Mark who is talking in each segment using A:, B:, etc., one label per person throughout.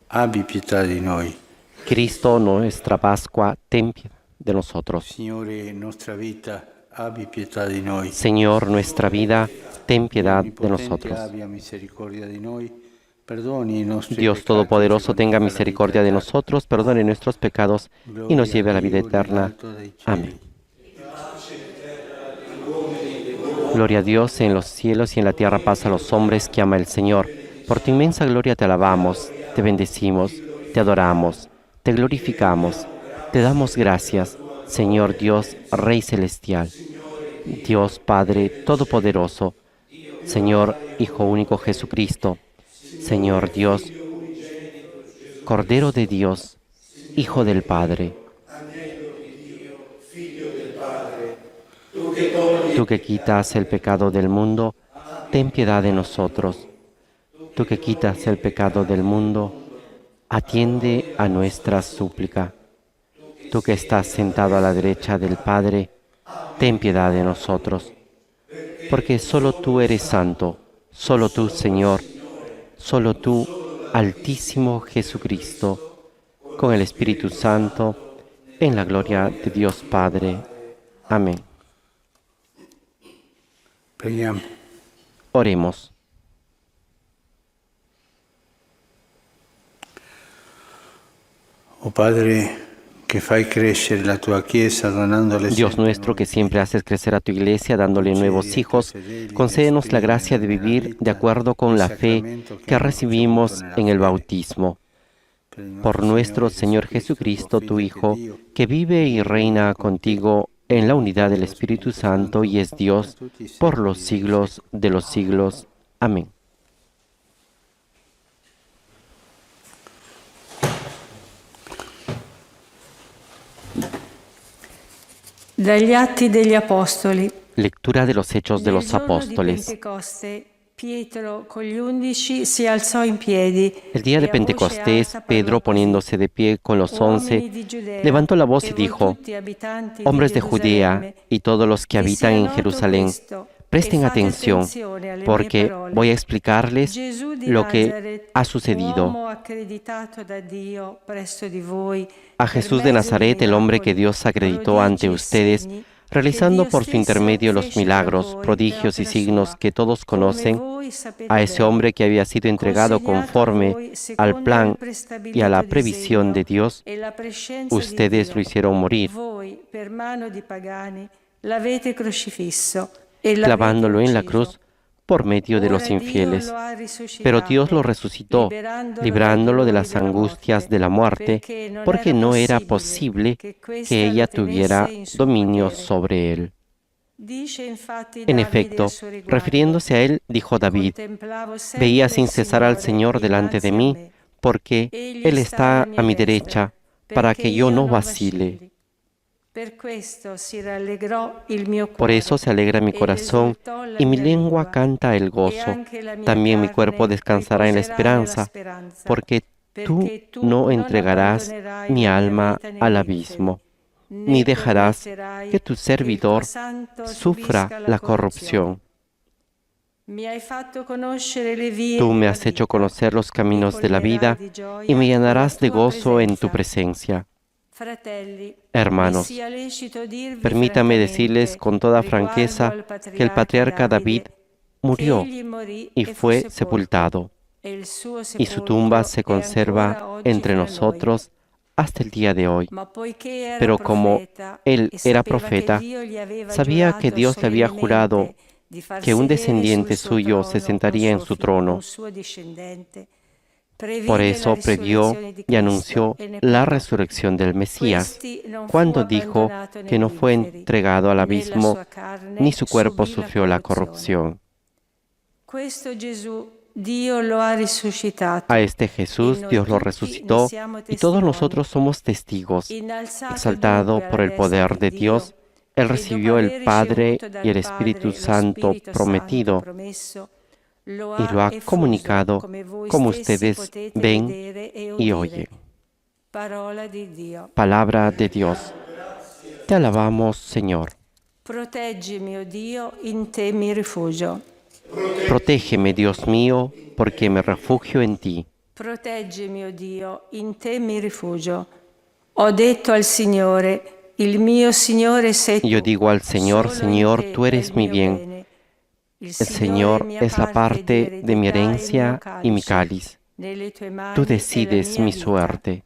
A: abbi pietà di noi.
B: Cristo, nuestra Pascua, ten piedad de nosotros.
A: Signore, nostra vita, abbi pietà di noi.
B: Señor, nuestra vida, ten piedad de
A: Onnipotente
B: nosotros.
A: abbia misericordia di noi, perdoni i nostri
B: Dios
A: peccati,
B: Todopoderoso,
A: ci
B: tenga
A: conduca alla vita
B: misericordia de
A: eterna.
B: nosotros, perdone nuestros pecados y nos
A: Gloria
B: lleve a la
A: a
B: vida
A: Dio
B: eterna.
A: nell'alto dei cieli.
B: Amén. Gloria a Dios en los cielos y en la tierra paz a los hombres que ama el Señor. Por tu inmensa gloria te alabamos, te bendecimos, te adoramos, te glorificamos, te damos gracias, Señor Dios, Rey Celestial, Dios Padre Todopoderoso, Señor Hijo único Jesucristo, Señor Dios, Cordero de Dios, Hijo del Padre. Tú que quitas el pecado del mundo, ten piedad de nosotros. Tú que quitas el pecado del mundo, atiende a nuestra súplica. Tú que estás sentado a la derecha del Padre, ten piedad de nosotros. Porque solo tú eres santo, solo tú, Señor, solo tú, Altísimo Jesucristo, con el Espíritu Santo, en la gloria de Dios Padre. Amén.
A: Preghiamo.
B: Oremos.
A: Oh Padre, che fai crescere la tua Chiesa donandole
B: Dios
A: sempre
B: nuestro, que
A: nuovi
B: siempre haces crecer a tu iglesia dándole nuevos hijos, concédenos la gracia de vivir de acuerdo con la fe que recibimos en el bautismo. Por nuestro Señor Jesucristo, tu Hijo, que vive y reina contigo en la unidad del Espíritu Santo y es Dios por los siglos de los siglos. Amén.
C: Dagli Atti degli Apostoli.
B: Lectura de los Hechos de
C: Nel
B: los
C: giorno di
B: Apóstoles.
C: Pentecoste, Pietro con gli 11 si alzò in piedi.
B: El día de
C: e a voce
B: Pentecostés,
C: alta
B: Pedro,
C: parlò così:
B: poniéndose de pie con los
C: Uomini
B: 11,
C: di Giudea,
B: levantó la voz y
C: e voi
B: dijo:
C: tutti abitanti
B: hombres
C: di
B: de Judea
C: Gerusalemme,
B: y todos los que
C: che
B: habitan
C: sia
B: en
C: noto
B: Jerusalén,
C: questo,
B: presten
C: e fate
B: atención,
C: attenzione alle mie
B: porque
C: parole.
B: voy a explicarles
C: Gesù di
B: lo que
C: Nazaret,
B: ha sucedido.
C: uomo accreditato da Dio presso di voi,
B: A
C: per
B: Jesús de
C: mezzo di
B: Nazaret, el hombre que
C: miracoli,
B: Dios acreditó
C: prodigi
B: ante
C: e
B: ustedes,
C: segni,
B: realizando
C: che
B: por
C: Dio
B: su intermedio
C: stesso
B: los
C: fece
B: milagros,
C: tra voi
B: prodigios
C: per
B: y
C: opera
B: signos
C: sua,
B: que todos
C: come
B: conocen,
C: voi sapete
B: a ese
C: bene.
B: hombre que había sido entregado
C: Consegnato a
B: conforme
C: voi
B: al
C: secondo
B: plan
C: il
B: y a
C: prestabilito
B: la previsión
C: disegno
B: de Dios,
C: e la prescienza di
B: ustedes lo
C: Dio.
B: hicieron morir,
C: Voi, per mano di pagani, l'avete crocifisso e l'avete
B: clavándolo en la
C: ucciso.
B: cruz por medio de los
C: Ora Dio
B: infieles.
C: lo ha
B: Pero Dios lo
C: risuscitato,
B: resucitó,
C: liberandolo
B: librándolo de
C: dai
B: las
C: dolori della
B: angustias de la muerte,
C: morte,
B: porque no era
C: possibile
B: posible
C: che
B: que
C: questa
B: ella
C: lo tenesse
B: tuviera
C: in suo
B: dominio
C: potere.
B: sobre él.
C: Dice infatti
B: En
C: Davide a
B: efecto,
C: suo riguardo:
B: refiriéndose a él, dijo David:
C: contemplavo sempre
B: veía
C: il
B: sin cesar al
C: Signore
B: Señor delante de
C: innanzi a
B: mí,
C: me.
B: porque
C: Egli
B: Él
C: stava
B: está a mi
C: destra,
B: derecha, para
C: perché
B: que yo
C: io
B: no
C: non
B: vacile.
C: vacilli. Per questo si rallegrò il mio
B: Por
C: cuore,
B: eso se alegra mi
C: ed
B: corazón
C: esultò la
B: y mi
C: mia
B: lengua
C: lingua,
B: canta el
C: e
B: gozo.
C: anche la mia
B: También mi cuerpo
C: carne
B: descansará en la
C: riposerà nella
B: esperanza,
C: speranza,
B: porque tú
C: perché tu
B: no
C: non
B: entregarás
C: abbandonerai
B: mi
C: la mia
B: alma
C: vita
B: al
C: negli
B: abismo,
C: inferi,
B: ni
C: né
B: dejarás
C: permetterai
B: que tu
C: che il tuo
B: servidor
C: santo
B: sufra
C: subisca
B: la corrupción.
C: Mi hai fatto conoscere le vie
B: Tú me
C: della
B: has hecho
C: vita.
B: conocer los
C: Mi
B: caminos de la
C: colmerai
B: vida
C: di gioia
B: y me
C: con la
B: llenarás de
C: tua
B: gozo en tu
C: presenza.
B: presencia.
C: Fratelli, mi
B: Hermanos,
C: sia lecito dirvi
B: permítame decirles
C: francamente,
B: con toda
C: riguardo
B: franqueza
C: al
B: que el patriarca David
C: che
B: murió
C: egli morì
B: y
C: e fu
B: fue
C: sepolto,
B: sepultado,
C: e il suo
B: y su tumba se
C: sepolcro è
B: conserva
C: ancora oggi
B: entre
C: fra noi.
B: nosotros hasta el día de hoy.
C: Ma poiché era
B: Pero como
C: profeta
B: él
C: e
B: era
C: sapeva
B: profeta,
C: che Dio gli aveva
B: sabía que
C: giurato
B: Dios le había jurado
C: solennemente di far
B: que un
C: sedere sul
B: descendiente
C: suo
B: suyo se
C: trono
B: sentaría en su trono.
C: un suo discendente,
B: Por
C: previde la
B: eso previó
C: risurrezione di
B: y
C: Cristo
B: anunció
C: e ne
B: la
C: parlò.
B: resurrección del Mesías,
C: Questi non fu
B: cuando dijo
C: abbandonato
B: que no
C: negli
B: fue
C: inferi,
B: entregado al
C: né la
B: abismo,
C: sua carne
B: ni su cuerpo
C: subì la
B: sufrió la
C: corruzione.
B: corrupción.
C: Questo Gesù Dio lo ha risuscitato.
B: A este Jesús
C: e noi
B: Dios lo
C: tutti ne
B: resucitó
C: siamo
B: y todos
C: testimoni.
B: nosotros somos testigos.
C: Innalzato
B: Exaltado
C: dunque
B: por
C: alla
B: el
C: destra
B: poder
C: di
B: de
C: Dio,
B: Dios, Él
C: e dopo
B: recibió el
C: aver
B: Padre
C: ricevuto
B: y el
C: dal
B: Espíritu
C: Padre lo
B: Santo
C: Spirito Santo
B: prometido
C: promesso, lo
B: y lo
C: ha
B: ha
C: effuso,
B: comunicado
C: come voi
B: como
C: stessi
B: ustedes
C: potete
B: ven
C: vedere e
B: y
C: udire.
B: oyen.
C: Parola di Dio.
B: Palabra de Dios. Te alabamos, Señor.
C: Proteggimi, o Dio, in te mi rifugio.
B: Protégeme, Dios mío, porque me refugio en ti.
C: Proteggimi, o Dio, in te mi rifugio. Ho detto al Signore, il mio Signore sei tu.
B: Yo digo al Señor,
C: Solo in
B: Señor,
C: te
B: tú
C: è
B: eres
C: il
B: mi
C: mio
B: bien.
C: bene. Il
B: El
C: Signore è
B: Señor
C: mia
B: es la parte de mi
C: eredità e il mio
B: herencia y mi cáliz.
C: Nelle tue mani
B: Tú
C: è la
B: decides
C: mia
B: mi
C: vita.
B: suerte.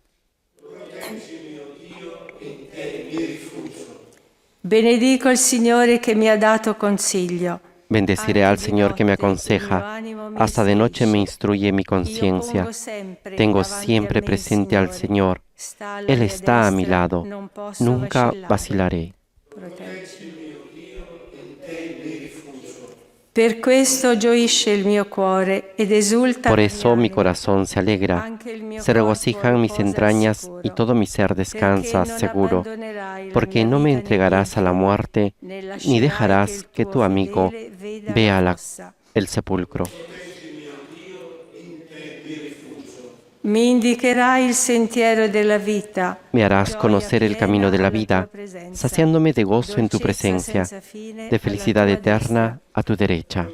C: Benedico il Signore che mi ha dato consiglio.
B: Bendeciré al Señor que me aconseja. Hasta de noche me instruye mi conciencia. Tengo siempre presente al Señor. Él está a mi lado. Nunca vacilaré.
C: Per questo gioisce il mio cuore ed esulta
B: Por
C: la
B: eso
C: mia
B: mi
C: anima.
B: corazón se alegra.
C: Anche il mio
B: Se
C: corpo
B: regocijan mis
C: riposa al
B: entrañas
C: sicuro.
B: y todo mi ser descansa
C: Perché non
B: seguro.
C: abbandonerai la
B: Porque
C: mia
B: no me
C: vita
B: entregarás a la muerte,
C: né
B: ni
C: lascerai
B: dejarás que
C: il
B: tu
C: tuo
B: amigo
C: fedele veda
B: vea
C: la
B: la-
C: fossa.
B: el sepulcro.
C: Mi indicherai il sentiero della vita.
B: Me harás
C: Gioia
B: conocer el
C: piena
B: camino de la
C: alla
B: vida,
C: tua presenza.
B: saciándome de gozo en tu
C: Dolcezza
B: presencia,
C: senza fine
B: de
C: alla
B: felicidad
C: tua
B: eterna
C: destra.
B: a tu derecha.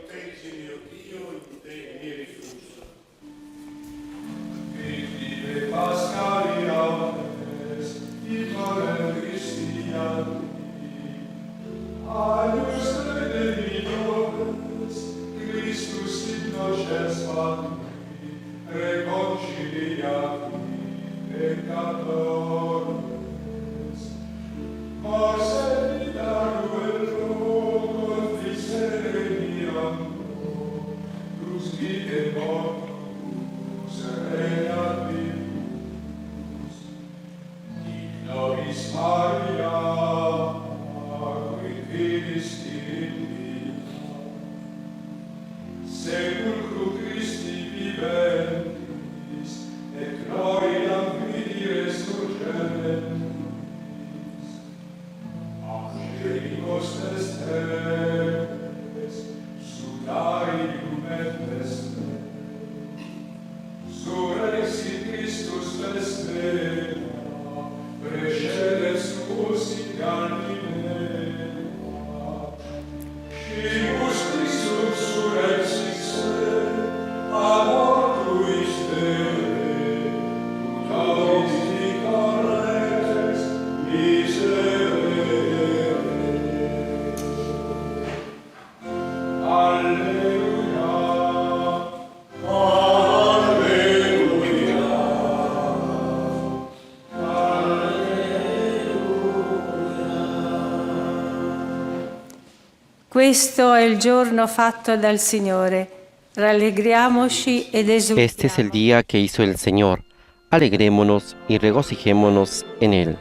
C: Questo è il giorno fatto dal Signore. Rallegriamoci ed esultiamo.
B: Este es el día que hizo el Señor. Alegrémonos y regocijémonos en Él.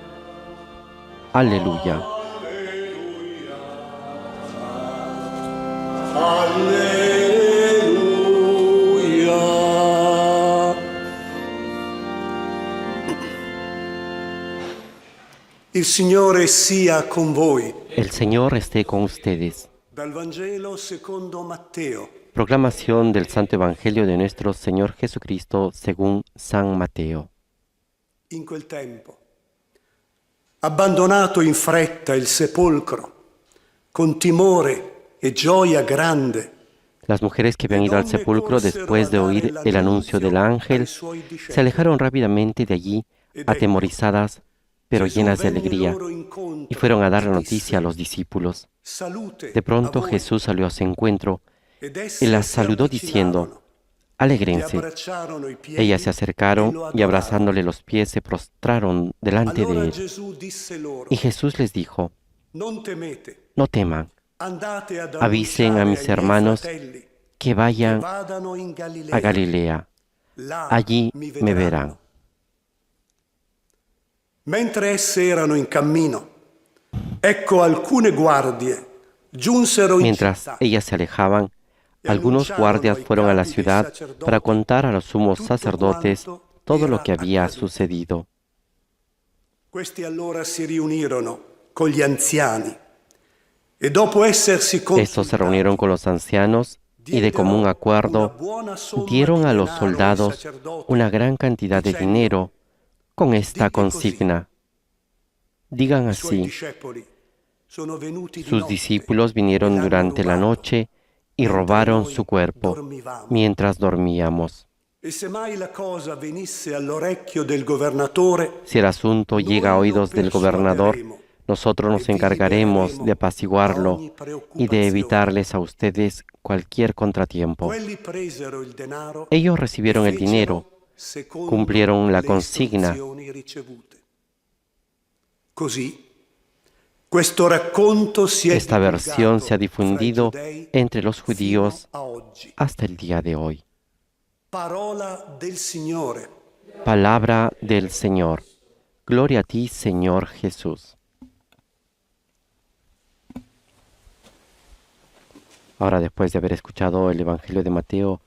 B: Aleluya.
D: Alleluia. Il Signore sia con voi.
B: El Señor esté con ustedes.
D: Dal Vangelo secondo Matteo.
B: Proclamación del Santo Evangelio de nuestro Señor Jesucristo según San Mateo.
D: In quel tempo, abbandonato in fretta il sepolcro, con timore e gioia grande,
B: Las mujeres que habían ido al sepulcro después de oír el anuncio del ángel se alejaron rápidamente de allí, atemorizadas, pero llenas de alegría, y fueron a dar la noticia a los discípulos. De pronto Jesús salió a su encuentro y las saludó diciendo: «Alégrense». Ellas se acercaron y abrazándole los pies se prostraron delante de él. Y Jesús les dijo: «No teman, avisen a mis hermanos que vayan a Galilea. Allí me verán».
D: Mentre esse erano in cammino, ecco alcune guardie giunsero in
B: Mientras
D: città.
B: ellas se alejaban, algunos guardias fueron a la ciudad para contar a los sumos sacerdotes todo lo que había sucedido.
D: Questi allora si riunirono con gli anziani e dopo essersi
B: Estos se reunieron con los ancianos y de común acuerdo dieron a los soldados una gran cantidad de dinero con esta consigna: digan así, sus discípulos vinieron durante la noche y robaron su cuerpo mientras dormíamos.
D: E se mai la cosa venisse all'orecchio del governatore,
B: Si el asunto llega a oídos del gobernador, nosotros nos encargaremos de apaciguarlo y de evitarles a ustedes cualquier contratiempo.
D: quelli presero il denaro
B: Ellos recibieron
D: e
B: el dinero,
D: fecero secondo
B: cumplieron la
D: le
B: consigna.
D: istruzioni ricevute. Così, questo racconto si è
B: Esta versión se ha
D: divulgato
B: difundido
D: fra i giudei
B: entre los judíos
D: fino a oggi.
B: hasta el día de hoy.
D: Parola del Signore.
B: Palabra del Señor. Gloria a ti, Señor Jesús. Ahora, después de haber escuchado el Evangelio de Mateo,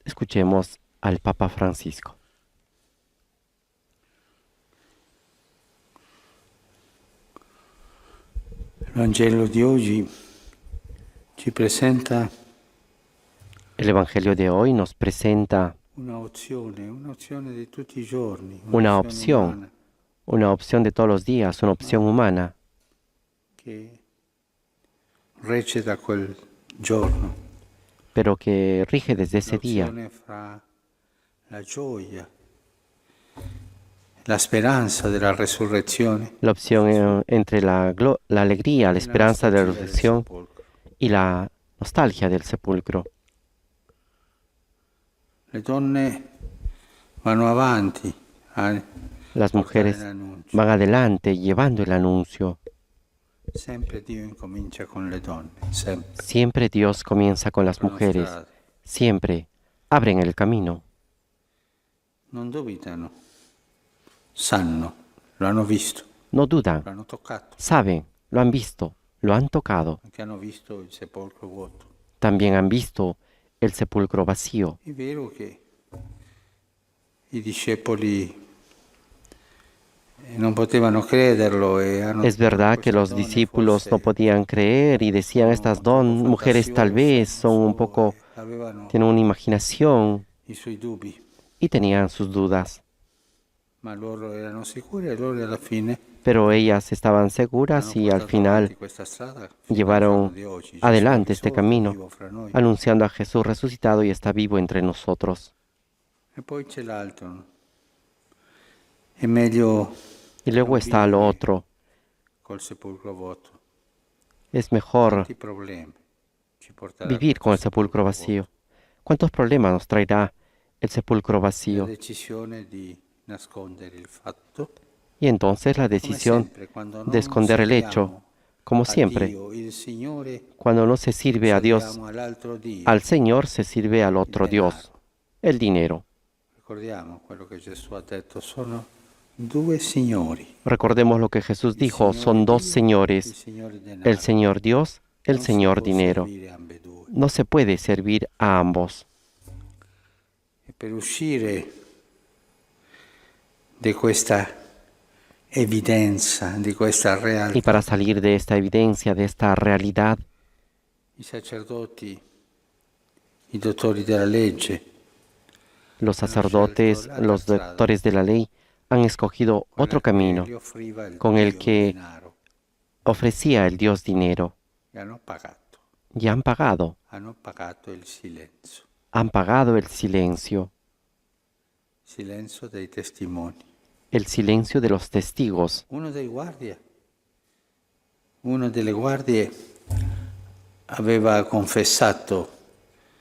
B: escuchemos al Papa Francisco.
A: Il Vangelo di oggi ci presenta
B: El Evangelio de hoy nos presenta
A: una opzione di tutti i giorni,
B: una
A: umana,
B: opción de todos los días, una opción humana
A: che recita quel giorno.
B: pero que rige desde ese día.
A: L'opzione fra la gioia, la speranza della resurrezione
B: La opción entre la alegría, la
A: e
B: esperanza de la
A: nostalgia del
B: resurrección
A: sepolcro.
B: y la nostalgia del sepulcro.
A: Le donne vanno avanti a
B: Las
A: portare
B: mujeres
A: l'annuncio.
B: van adelante llevando el anuncio.
A: Sempre Dio incomincia con le donne, sempre.
B: Siempre Dios comienza con las
A: Aprono
B: mujeres.
A: strada.
B: Siempre abren el camino.
A: Non dubitano, sanno, lo hanno visto,
B: No dudan,
A: lo hanno toccato,
B: saben, lo han visto, lo han tocado.
A: anche hanno visto il sepolcro vuoto.
B: También han visto el sepulcro vacío.
A: È vero che i discepoli non potevano crederlo e hanno
B: Es verdad
A: detto,
B: que los
A: "Queste donne
B: discípulos no
A: forse
B: podían creer y decían, estas mujeres tal vez son un poco,
A: avevano
B: tienen una imaginación
A: i suoi dubbi,
B: y tenían sus dudas.
A: ma loro erano sicuri e loro alla fine
B: Pero ellas estaban seguras
A: hanno
B: y al
A: portato
B: final
A: avanti questa strada fino al
B: llevaron
A: giorno di oggi. Gesù
B: adelante
A: è
B: este
A: risorto, è
B: camino,
A: vivo fra noi.
B: anunciando a Jesús resucitado y está vivo entre nosotros.
A: E poi c'è l'altro, no? È meglio
B: Y luego está lo otro.
A: col sepolcro vuoto.
B: Es mejor
A: Tanti problemi ci porterà
B: vivir con el
A: questo
B: sepulcro
A: vuoto.
B: vacío. ¿Cuántos problemas nos traerá el sepulcro
A: La
B: vacío?
A: decisione di nascondere il fatto,
B: Y entonces la
A: come
B: decisión
A: sempre, quando
B: de
A: non
B: esconder el hecho,
A: serviamo
B: como
A: a
B: siempre,
A: Dio, il Signore,
B: cuando no se sirve a Dios,
A: serviamo all'altro Dio.
B: al Señor se sirve al otro
A: Il
B: Dios,
A: denaro.
B: el dinero.
A: Ricordiamo quello che Gesù ha detto, sono due signori.
B: Recordemos lo que Jesús dijo, son dos
A: Il
B: señores,
A: Signore denaro.
B: el Señor Dios, el
A: Non si
B: Señor
A: può
B: dinero.
A: servire ambedue.
B: No se puede servir a ambos.
A: E per uscire di questa evidenza, di questa
B: Y
A: realtà,
B: para salir de esta evidencia, de esta realidad,
A: i sacerdoti, i dottori della legge,
B: los sacerdotes, los doctores de la ley, han escogido otro camino
A: gli offriva il
B: con el
A: Dio
B: que
A: denaro,
B: ofrecía el Dios dinero.
A: e hanno pagato
B: Y
A: il silenzio,
B: han pagado el silencio
A: dei testimoni.
B: el silencio de los testigos.
A: Una delle guardie aveva confessato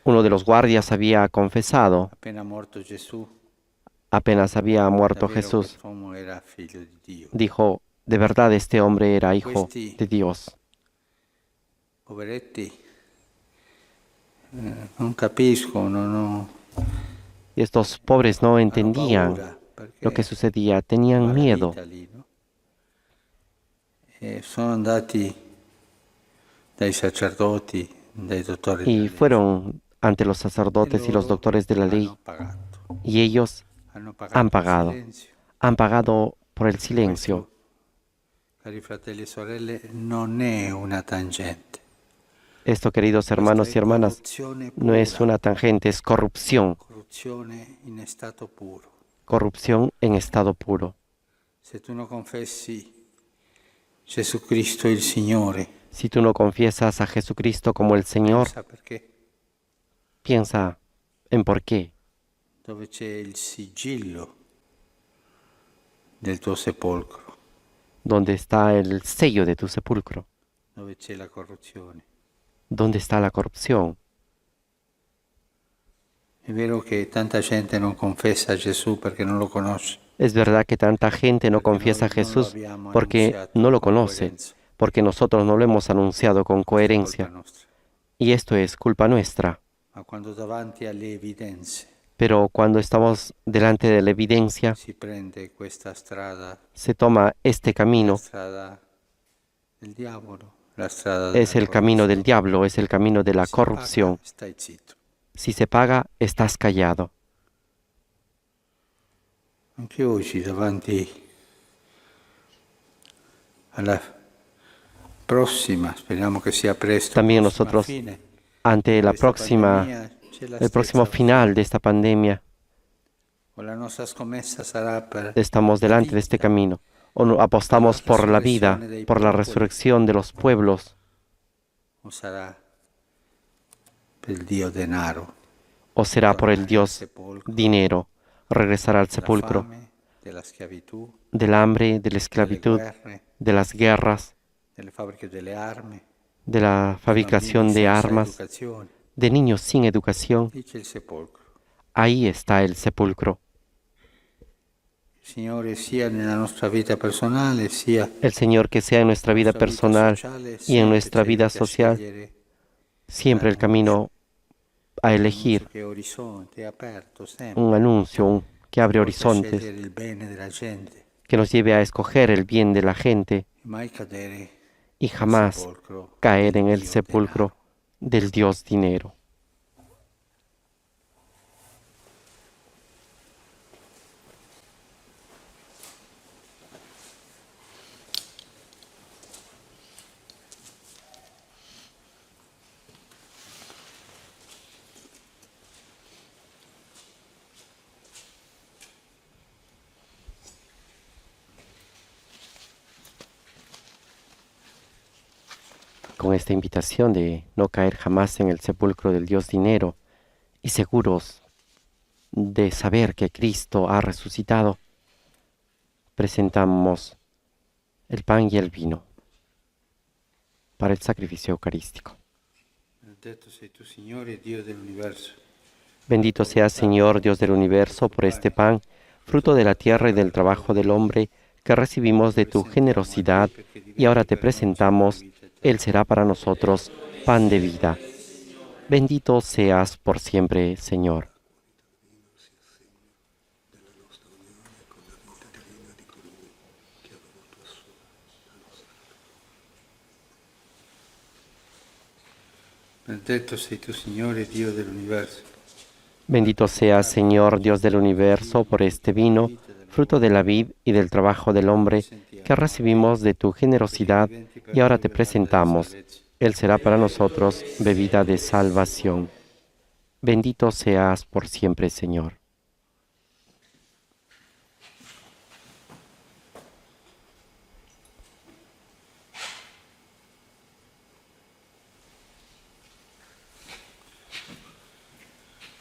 B: Uno de los guardias había confesado,
A: appena morto Gesù,
B: apenas había muerto
A: davvero
B: Jesús,
A: quest'uomo era figlio di Dio.
B: dijo, de verdad este hombre era hijo de Dios.
A: Poveretti non capiscono, no,
B: Y estos pobres no
A: hanno
B: entendían
A: paura, perché
B: lo que sucedía, tenían miedo.
A: vita lì, no? E sono andati dai sacerdoti, dai dottori della
B: Y
A: legge.
B: fueron ante los
A: E
B: sacerdotes y los
A: loro
B: doctores de la ley,
A: hanno pagato.
B: y ellos
A: Hanno pagato
B: han
A: il
B: pagado.
A: silenzio.
B: Han pagado por el silencio.
A: Questo, cari fratelli e sorelle, non è una tangente.
B: Esto, queridos hermanos y hermanas, no es una tangente, es corrupción,
A: corruzione in stato puro.
B: corrupción en estado puro.
A: Se tu non confessi Gesù Cristo il Signore,
B: Si tú no confiesas a Jesucristo como el Señor,
A: pensa perché
B: piensa en por qué.
A: dove c'è il sigillo del tuo sepolcro,
B: donde está el sello de tu sepulcro,
A: dove c'è la corruzione.
B: donde está la corrupción.
A: È vero che tanta gente non confessa Gesù perché non lo conosce.
B: Es verdad que tanta gente no confiesa a Jesús porque no lo conoce, porque nosotros no lo hemos anunciado con coherencia. Y esto es culpa nuestra.
A: Ma quando davanti alle evidenze
B: Pero cuando estamos delante de la evidencia,
A: si prende questa strada,
B: se toma este
A: la
B: camino.
A: strada del diavolo, la strada
B: Es
A: della
B: el camino del
A: corruzione.
B: diablo, es el camino de la
A: Si paga,
B: corrupción.
A: stai zitto.
B: Si se paga, estás callado.
A: Anche oggi davanti alla prossima, speriamo che sia presto,
B: También
A: prossima
B: nosotros,
A: fine
B: ante la
A: questa
B: próxima,
A: pandemia, c'è la
B: el próximo
A: stessa
B: final de esta pandemia,
A: la nostra scommessa sarà per
B: estamos
A: la
B: delante de este
A: vita,
B: camino. O apostamos por la vida, por la resurrección de los pueblos,
A: o sarà per il Dio denaro,
B: o será por el
A: tornare al
B: Dios
A: sepolcro,
B: dinero, regresar al
A: della
B: sepulcro,
A: fame, della schiavitù,
B: del hambre, de la
A: delle
B: esclavitud,
A: guerre,
B: de las guerras,
A: delle fabbriche delle armi,
B: de la fabricación
A: bambini
B: de
A: senza
B: armas,
A: educazione.
B: de niños sin educación.
A: Lì c'è il sepolcro.
B: Ahí está el sepulcro.
A: Il Signore sia nella nostra vita personale, sia
B: El Señor, que sea en nuestra vida
A: nella nostra
B: personal
A: sociale,
B: y en
A: sempre
B: nuestra
A: ci
B: vida
A: aiuti a
B: social,
A: scegliere
B: siempre el camino a elegir,
A: che orizzonte è aperto sempre,
B: un anuncio que abre
A: porta a
B: horizontes,
A: scegliere il bene della gente
B: que nos lleve a escoger el bien de la gente
A: e mai cadere
B: y
A: nel
B: jamás
A: sepolcro
B: caer
A: del
B: en el
A: Dio
B: sepulcro del Dios dinero. Con esta invitación de no caer jamás en el sepulcro del Dios dinero y seguros de saber que Cristo ha resucitado, presentamos el pan y el vino para el sacrificio eucarístico.
A: Benedetto sei tu, Signore, Dio dell'universo.
B: Bendito seas, Señor, Dios del universo, por este pan, fruto de la tierra y del trabajo del hombre, que recibimos de tu generosidad, y ahora te presentamos, Él será para nosotros pan de vida. Bendito seas por siempre, Señor.
A: Benedetto sei tu, Signore, Dio dell'universo.
B: Bendito seas, Señor, Dios del universo, por este vino, fruto de la vid y del trabajo del hombre, que recibimos de tu generosidad, y ahora te presentamos. Él será para nosotros bebida de salvación. Bendito seas por siempre, Señor.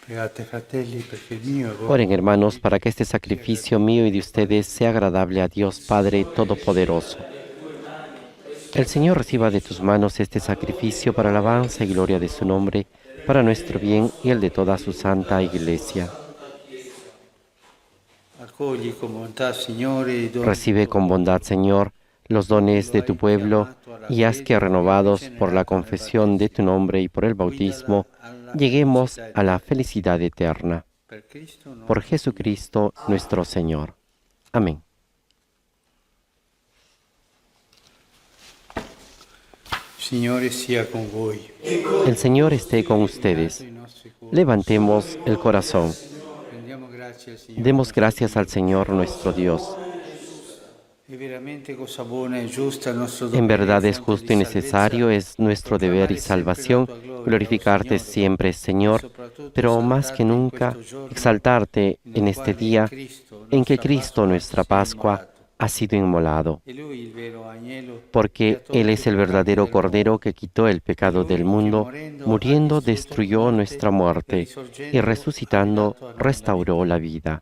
A: Pregate, fratelli, perché il mio e vostro
B: Oren, hermanos, para que este sacrificio mío y de ustedes sea agradable a Dios Padre Todopoderoso. El Señor reciba de tus manos este sacrificio para alabanza y gloria de su nombre, para nuestro bien y el de toda su santa Iglesia.
A: accogli con bontà, Signore, i doni
B: Recibe con bondad, Señor, los dones de tu pueblo y haz que, renovados por la confesión de tu nombre y por el bautismo, lleguemos a la felicidad eterna.
A: per Cristo nostro.
B: Por Jesucristo nuestro Señor. Amén.
A: Signore sia con voi.
B: El Señor esté con ustedes.
A: I nostri cuori.
B: Levantemos el corazón.
A: Rendiamo grazie al Signore.
B: Demos gracias al Señor nuestro Dios.
A: È veramente cosa buona e giusta il nostro
B: En
A: dovere
B: verdad
A: e
B: es
A: fonte
B: justo
A: di
B: y necesario,
A: salvezza,
B: es nuestro deber y salvación glorificarte siempre, Señor, pero más que nunca exaltarte en este día en que Cristo, nuestra Pascua, ha ha sido inmolado,
A: È Lui il vero agnello
B: porque Él es el verdadero Cordero que quitó el pecado del mundo, muriendo destruyó nuestra muerte y resucitando restauró la vida.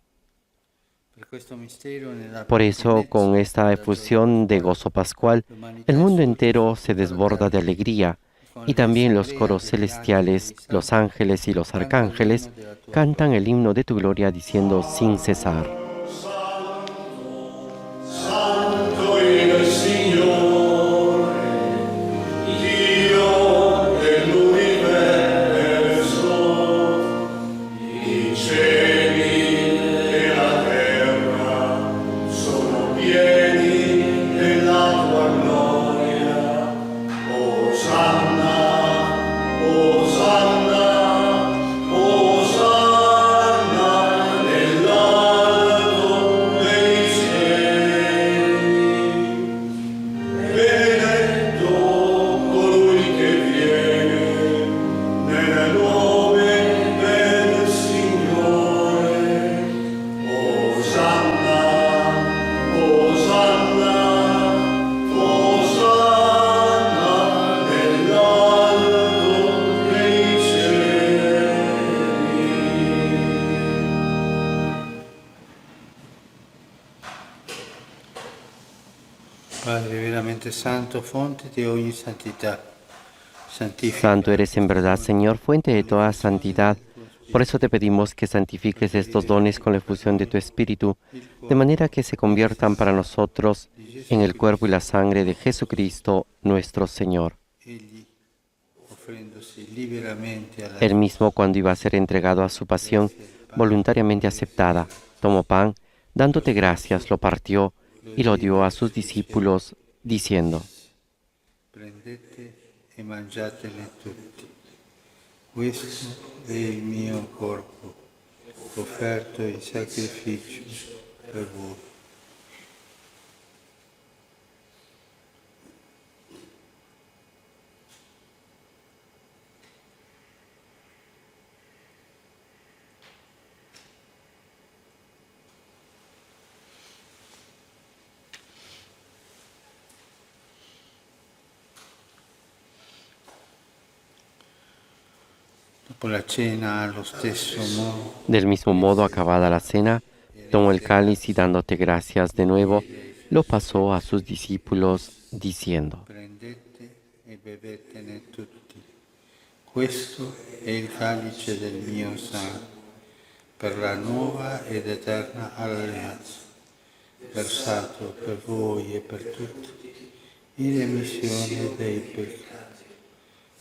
A: per questo mistero nella
B: Por eso, con
A: pienezza
B: esta
A: della
B: efusión de gozo pascual, el mundo entero se desborda de alegría, y también los coros celestiales, los ángeles y los arcángeles cantan el himno de tu gloria diciendo sin cesar.
E: Santo il Signore, Dio dell'universo, i cieli e la terra sono pieni della tua gloria. Osanna, Osanna, Osanna nell'alto dei cieli. Benedetto colui che viene nel nome del Signore. Osanna, Osanna, Osanna nell'alto dei cieli.
A: Padre veramente santo, fonte di ogni santità. Santifica
B: Santo eres en verdad, Señor, fuente de toda santidad. Por eso te pedimos que santifiques estos dones con la efusión de tu Espíritu, de manera que se conviertan para nosotros en el cuerpo y la sangre de Jesucristo, nuestro Señor.
A: egli, offrendosi liberamente alla
B: Él mismo, cuando iba a ser entregado a su pasión, voluntariamente aceptada, tomó pan, dándote gracias, lo partió y lo dio a sus discípulos, diciendo:
A: prendete e mangiatene tutti. Questo è il mio corpo, offerto in sacrificio per voi. Dopo la cena, allo stesso modo,
B: Del mismo modo, acabada la cena, tomó el cáliz y dándote gracias de nuevo, lo pasó a sus discípulos, diciendo:
A: prendete e bevetene tutti. Questo è il calice del mio sangue, per la nuova ed eterna alleanza, versato per voi e per tutti, in remissione dei peccati.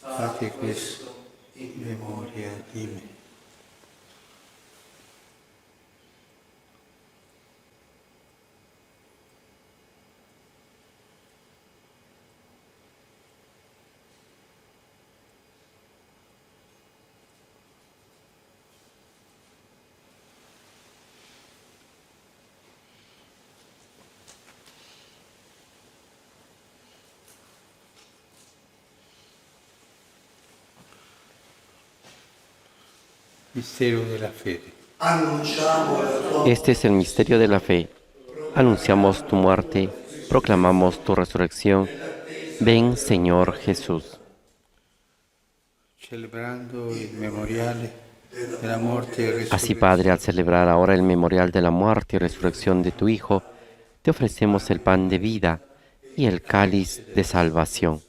A: Fate questo in memoria di me. Mistero della fede.
D: Annunciamo la tua
B: Este es el misterio de la fe. Anunciamos tu muerte, proclamamos tu resurrección. Ven, Señor Jesús.
A: Celebrando il memoriale della morte e
B: Así,
A: resurrezione
B: Padre, al celebrar ahora el memorial de la muerte y resurrección de tu Hijo, te ofrecemos el pan de vida y el cáliz de salvación.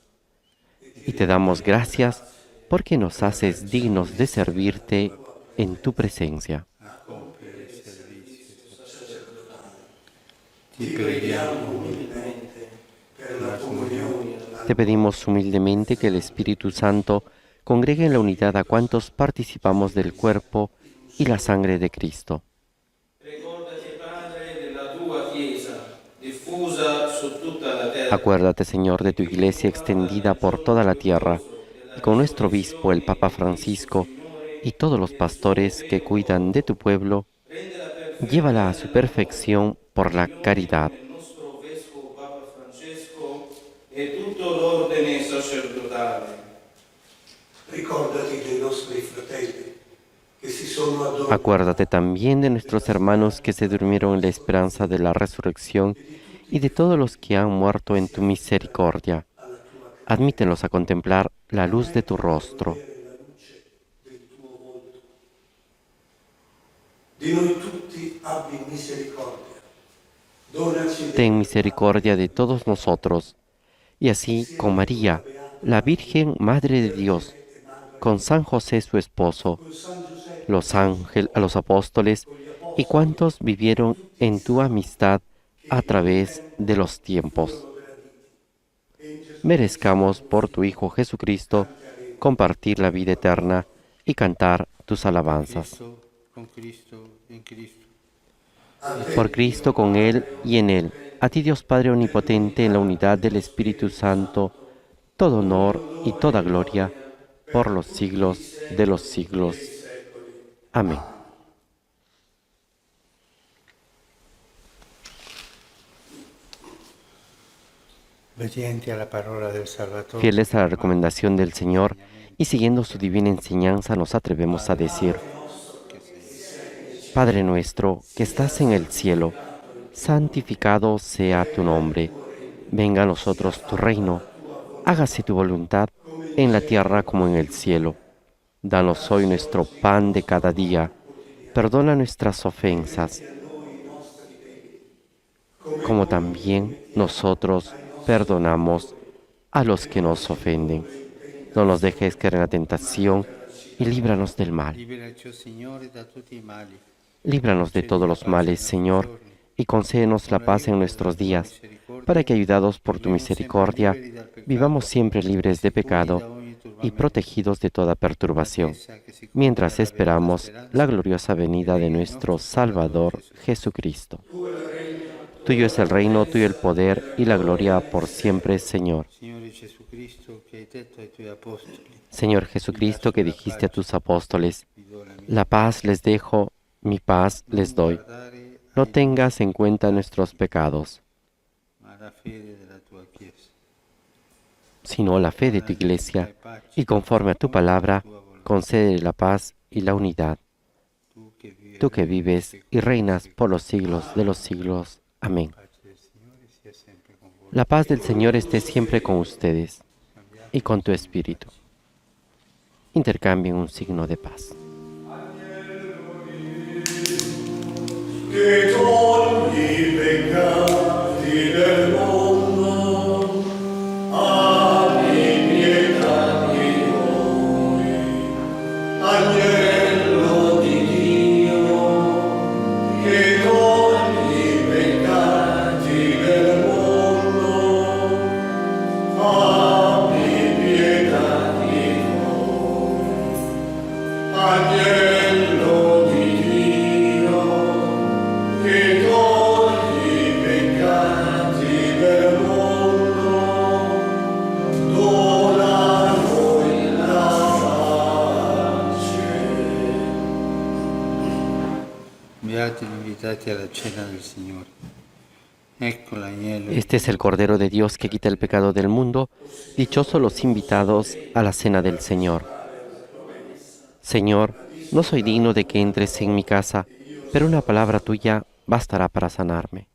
B: Y te damos gracias porque nos haces dignos de servirte en tu presencia.
A: ti preghiamo umilmente per la comunione.
B: Te pedimos humildemente que el Espíritu Santo congregue en la unidad a cuantos participamos del cuerpo y la sangre de Cristo.
F: Ricordati, Padre, della tua Chiesa, diffusa su tutta la terra.
B: Acuérdate, Señor, de tu iglesia extendida por toda la tierra, y con nuestro obispo, el Papa Francisco, y todos los pastores que cuidan de tu pueblo, llévala a su perfección por la caridad.
F: Il nostro Vescovo Papa Francesco e tutto l'ordine sacerdotale.
D: Ricordati dei nostri fratelli che si sono
B: Acuérdate también de nuestros hermanos que se durmieron en la esperanza de la resurrección y de todos los que han muerto en tu misericordia. Admítelos a contemplar la luz de tu rostro.
D: Di noi tutti abbi misericordia. Donaci
B: Ten misericordia de todos nosotros, y así con María, la Virgen Madre de Dios, con San José su esposo, los ángeles, a los apóstoles y cuantos vivieron en tu amistad a través de los tiempos. Merezcamos por tu Hijo Jesucristo compartir la vida eterna y cantar tus alabanzas.
A: con Cristo, en Cristo.
B: Por Cristo, con Él y en Él, a ti Dios Padre Omnipotente, en la unidad del Espíritu Santo, todo honor y toda gloria por los siglos de los siglos. Amén.
A: Obbedienti alla parola del Salvatore.
B: Fieles a la recomendación del Señor y siguiendo su divina enseñanza, nos atrevemos a decir: Padre nuestro que estás en el cielo, santificado sea tu nombre. Venga a nosotros tu reino. Hágase tu voluntad en la tierra como en el cielo. Danos hoy nuestro pan de cada día. Perdona nuestras ofensas, como también nosotros perdonamos a los que nos ofenden. No nos dejes caer en la tentación y líbranos del mal.
A: Liberaci, o Signore, da tutti i mali.
B: Líbranos de todos los males, Señor, y concédenos la paz en nuestros días, para que, ayudados por tu misericordia, vivamos siempre libres de pecado y protegidos de toda perturbación, mientras esperamos la gloriosa venida de nuestro Salvador Jesucristo. Tuyo es el reino, tuyo el poder y la gloria por siempre, Señor.
A: Signore Gesù Cristo, che hai detto ai tuoi apostoli,
B: Señor Jesucristo, que dijiste a tus apóstoles:
A: vi do la mia.
B: la paz les dejo, mi paz les doy.
A: Guardare
B: No tengas en cuenta nuestros pecados,
A: ma la fede della tua Chiesa.
B: sino la fe de tu Iglesia, y conforme a tu palabra, concede la paz y la unidad. Tú que vives y reinas por los siglos de los siglos. Amén. La paz del Señor esté siempre con ustedes y con tu espíritu. Intercambien un signo de paz.
E: che togli i peccati del mondo, abbi pietà di noi. Agnello di Dio, che togli i peccati del mondo, abbi pietà di noi. Agnello di Dio, che togli i peccati del mondo, dona a noi la pace.
A: Beati gli invitati alla cena del Signore. Ecco l'agnello.
B: Este es el Cordero de Dios que quita el pecado del mundo. Dichosos los invitados a la cena del Señor. Señor, no soy digno de que entres en mi casa, pero una palabra tuya bastará para sanarme.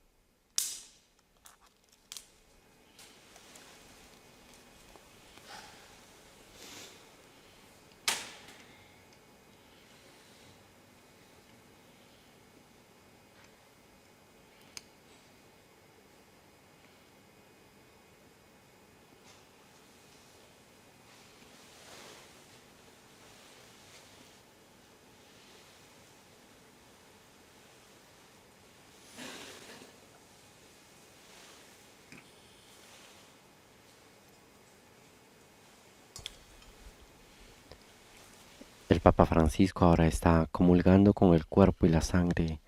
B: El Papa Francisco ahora está comulgando con el cuerpo y la sangre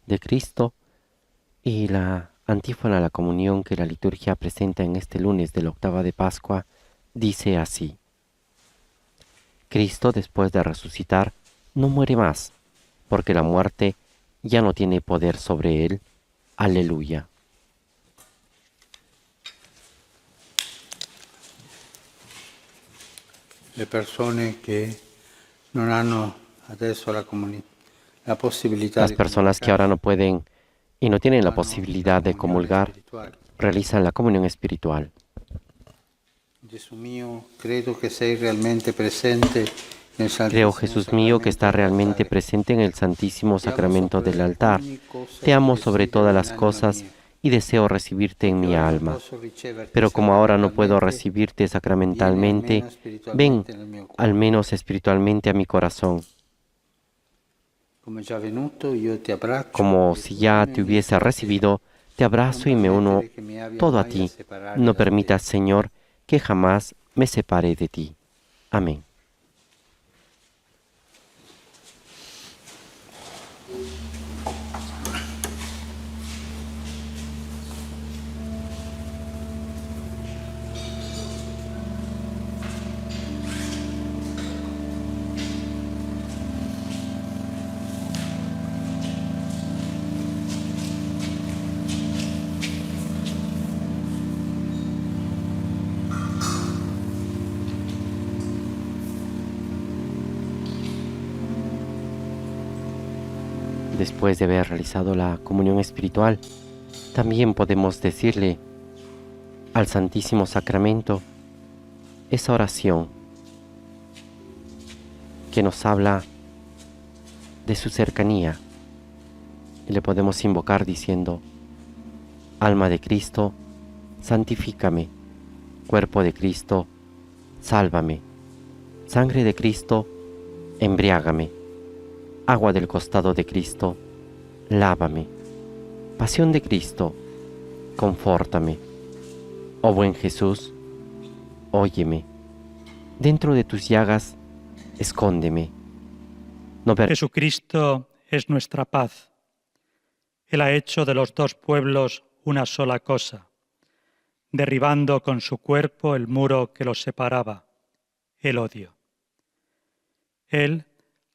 B: de Cristo, y la antífona a la comunión que la liturgia presenta en este lunes de la octava de Pascua dice así: Cristo, después de resucitar, no muere más, porque la muerte ya no tiene poder sobre él. Aleluya.
A: Le persone che non hanno adesso la possibilità
B: Las
A: di
B: personas que ahora no pueden y no tienen la
A: fanno
B: posibilidad de
A: comunione
B: comulgar,
A: spirituale.
B: realizan la comunión espiritual.
A: Gesù mio, credo che sei realmente presente nel
B: Creo,
A: Santissimo
B: Jesús mío, que está
A: Sacramento
B: realmente
A: dell'altare.
B: presente en el Santísimo
A: Ti amo
B: Sacramento del
A: sopra
B: altar.
A: ogni cosa
B: Te amo
A: e
B: sobre todas
A: desidero
B: las
A: in anima
B: cosas
A: mia.
B: y deseo recibirte en
A: Che
B: mi
A: ora non
B: alma.
A: posso riceverti
B: Pero como ahora no puedo
A: sacramentalmente,
B: recibirte
A: vieni
B: sacramentalmente,
A: almeno
B: ven
A: spiritualmente nel mio cuore.
B: al menos espiritualmente a mi corazón,
A: Come già venuto, io ti abbraccio
B: como
A: e
B: si
A: tu
B: ya
A: mi
B: te
A: unisci
B: hubiese
A: a te.
B: recibido. Te abrazo y me uno
A: Permettere che mi abbia
B: todo a
A: mai a
B: ti.
A: separare
B: No
A: da te.
B: permitas, Señor, que jamás me separe de ti. Amén. Después de haber realizado la comunión espiritual, también podemos decirle al Santísimo Sacramento esa oración que nos habla de su cercanía. Y le podemos invocar diciendo: alma de Cristo, santifícame. Cuerpo de Cristo, sálvame. Sangre de Cristo, embriágame. Agua del costado de Cristo, lávame. Pasión de Cristo, confórtame. Oh buen Jesús, óyeme. Dentro de tus llagas, escóndeme. No
G: Jesucristo es nuestra paz. Él ha hecho de los dos pueblos una sola cosa, derribando con su cuerpo el muro que los separaba, el odio. Él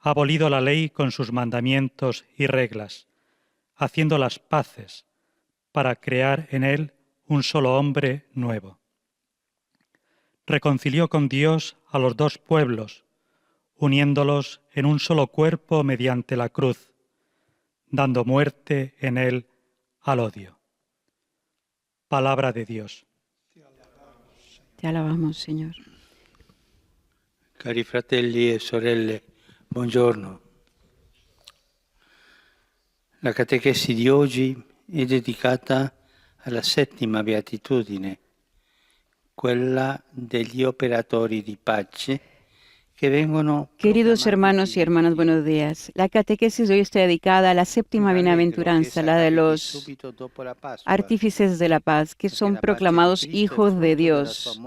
G: ha abolido la ley con sus mandamientos y reglas, haciendo las paces para crear en él un solo hombre nuevo. Reconcilió con Dios a los dos pueblos, uniéndolos en un solo cuerpo mediante la cruz, dando muerte en él al odio. Palabra de Dios.
H: Te alabamos, Señor.
A: Cari fratelli e sorelle, buongiorno. La catechesi di oggi è dedicata alla settima beatitudine, quella degli operatori di pace che vengono
H: Queridos hermanos y hermanas, buenos días. La catequesis de hoy está dedicada a la séptima bienaventuranza, la de los artífices de la paz, que son proclamados hijos de Dios.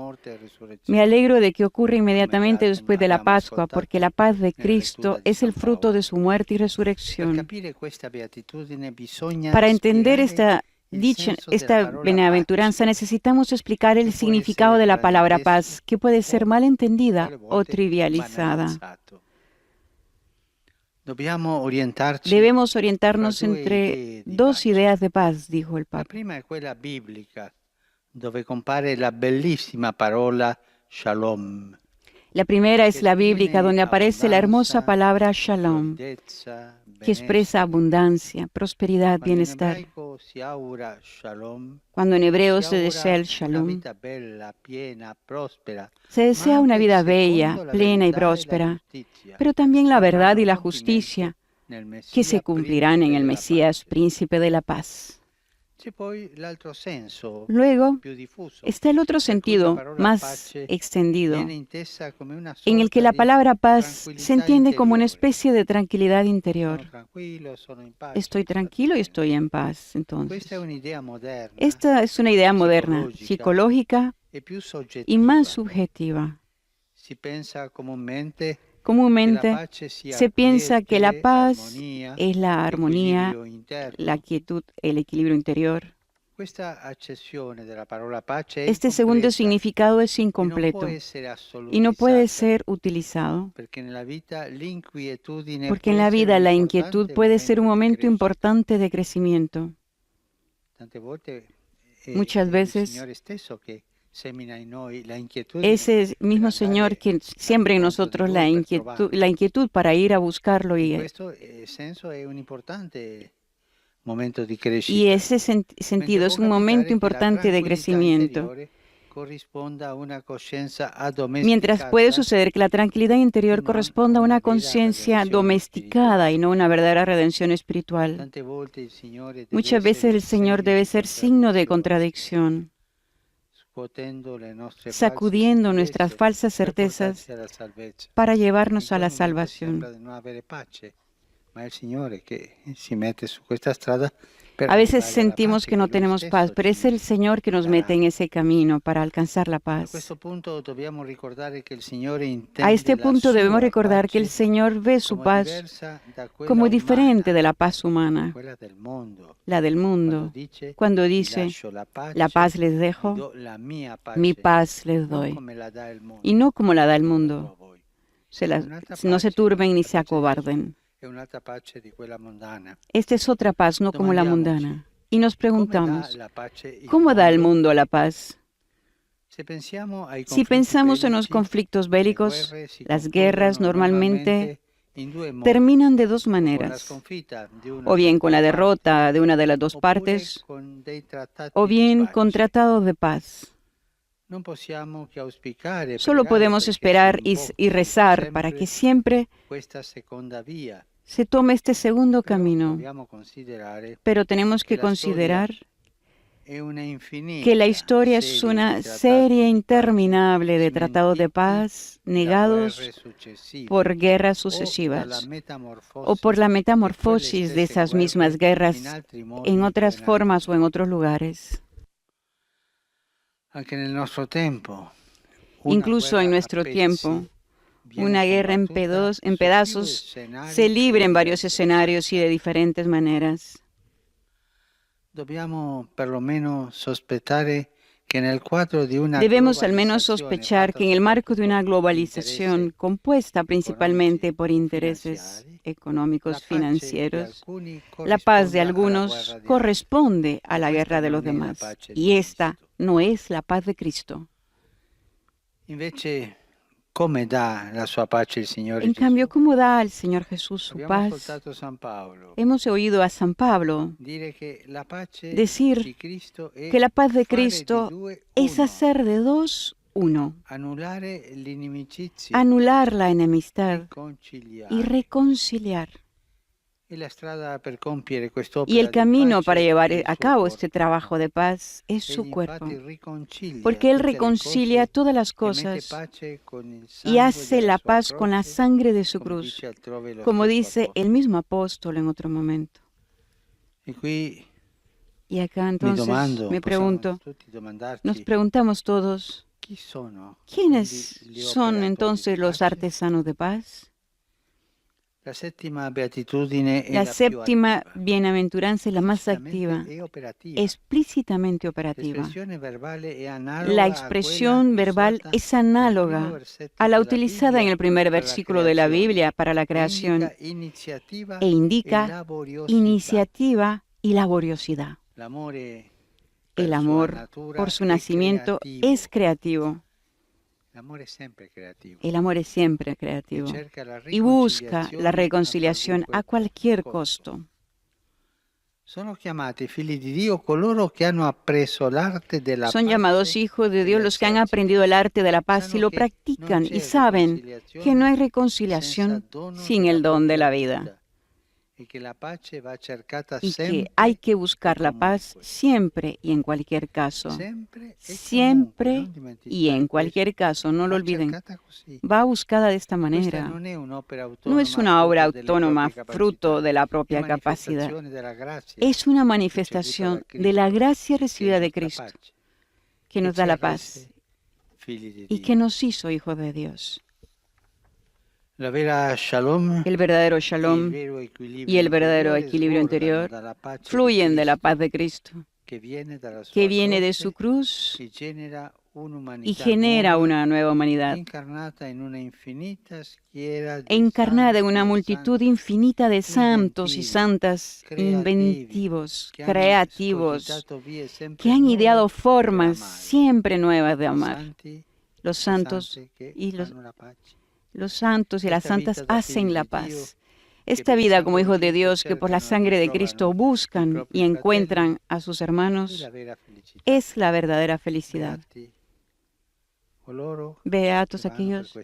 H: Me alegro de que ocurra inmediatamente después de la Pascua, porque la paz de Cristo es el fruto de su muerte y resurrección. Para entender esta bienaventuranza necesitamos explicar el significado de la palabra paz, que puede ser mal entendida o trivializada. Debemos orientarnos entre dos ideas de paz, dijo el
A: La
H: Papa.
A: prima è quella biblica, dove compare la bellissima parola shalom.
H: La primera es la bíblica, donde aparece la hermosa palabra shalom, que expresa abundancia, prosperidad, bienestar. Cuando en hebreo se desea el shalom, se desea una vida bella, plena y próspera, pero también la verdad y la justicia, que se cumplirán en el Mesías, príncipe de la paz. Luego está el otro sentido más extendido, en el que la palabra paz se entiende como una especie de tranquilidad interior. Estoy tranquilo y estoy en paz, entonces. Esta es una idea moderna, psicológica y más subjetiva. Comúnmente se piensa que la paz es la armonía, la quietud, el equilibrio interior. Este segundo significado es incompleto y no puede ser utilizado, porque en la vida la inquietud puede ser un momento importante de crecimiento. Muchas veces ese mismo Señor que siembra en nosotros la inquietud para ir a buscarlo. Y Y ese sentido es un momento importante de crecimiento. Mientras puede suceder que la tranquilidad interior corresponda a una conciencia domesticada y no una verdadera redención espiritual. Muchas veces el Señor debe ser signo de contradicción, sacudiendo nuestras falsas certezas para llevarnos a la salvación. A veces sentimos que no tenemos paz, pero es el Señor que nos mete en ese camino para alcanzar la paz. A este punto debemos recordar que el Señor ve su paz como diferente de la paz humana, la del mundo, cuando dice, la paz les dejo, mi paz les doy, y no como la da el mundo. No se turben ni se acobarden. Esta es otra paz, no como la mundana. Y nos preguntamos, ¿cómo da el mundo la paz? Si pensamos en los conflictos bélicos, las guerras normalmente terminan de dos maneras, o bien con la derrota de una de las dos partes, o bien con tratados de paz. Solo podemos esperar y rezar para que siempre se tome este segundo camino, pero tenemos que considerar que la historia es una serie interminable de tratados de paz negados por guerras sucesivas o por la metamorfosis de esas mismas guerras en otras formas o en otros lugares. Incluso en nuestro tiempo, una guerra en pedazos se libra en varios escenarios y de diferentes maneras. Debemos al menos sospechar que en el marco de una globalización compuesta principalmente por intereses económicos financieros, la paz de algunos corresponde a la guerra de los demás, y esta no es la paz de Cristo. En cambio, ¿cómo da el Señor Jesús su paz? Hemos oído a San Pablo decir que la paz de Cristo es hacer de dos uno, anular la enemistad y reconciliar. Y el camino para llevar a cabo este trabajo de paz es su cuerpo, porque Él reconcilia todas las cosas y hace la paz con la sangre de su cruz, como dice el mismo apóstol en otro momento. Y acá entonces me pregunto, nos preguntamos todos, ¿quiénes son entonces los artesanos de paz? La séptima bienaventuranza es la más activa, explícitamente operativa. La expresión verbal es análoga a la utilizada en el primer versículo de la Biblia para la creación e indica iniciativa y laboriosidad. El amor, por su nacimiento, es creativo. El amor es siempre creativo y busca la reconciliación a cualquier costo. Son llamados hijos de Dios los que han aprendido el arte de la paz y lo practican y saben que no hay reconciliación sin el don de la vida. Y que hay que buscar la paz siempre y en cualquier caso. Siempre y en cualquier caso, no lo olviden. Va buscada de esta manera. No es una obra autónoma, fruto de la propia capacidad. Es una manifestación de la gracia recibida de Cristo, que nos da la paz y que nos hizo hijos de Dios. El verdadero shalom y el verdadero equilibrio interior fluyen de la paz de Cristo, que viene de su cruz y genera una nueva humanidad, encarnada en una multitud infinita de santos y santas inventivos, creativos, que han ideado formas siempre nuevas de amar. Los santos y las santas hacen la paz. esta vida como hijos de Dios que por la sangre de Cristo buscan y encuentran a sus hermanos es la verdadera felicidad. Beatos aquellos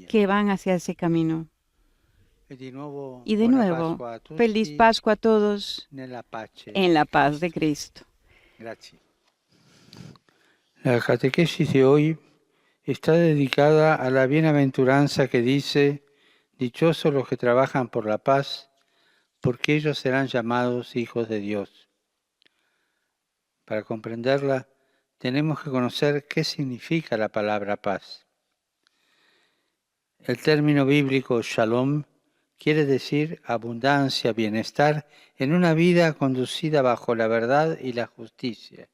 H: que van hacia ese camino. Y de nuevo, feliz Pascua a todos en la paz de Cristo.
A: La catequesis de hoy está dedicada a la bienaventuranza que dice: dichosos los que trabajan por la paz, porque ellos serán llamados hijos de Dios. Para comprenderla, tenemos que conocer qué significa la palabra paz. El término bíblico shalom quiere decir abundancia, bienestar en una vida conducida bajo la verdad y la justicia,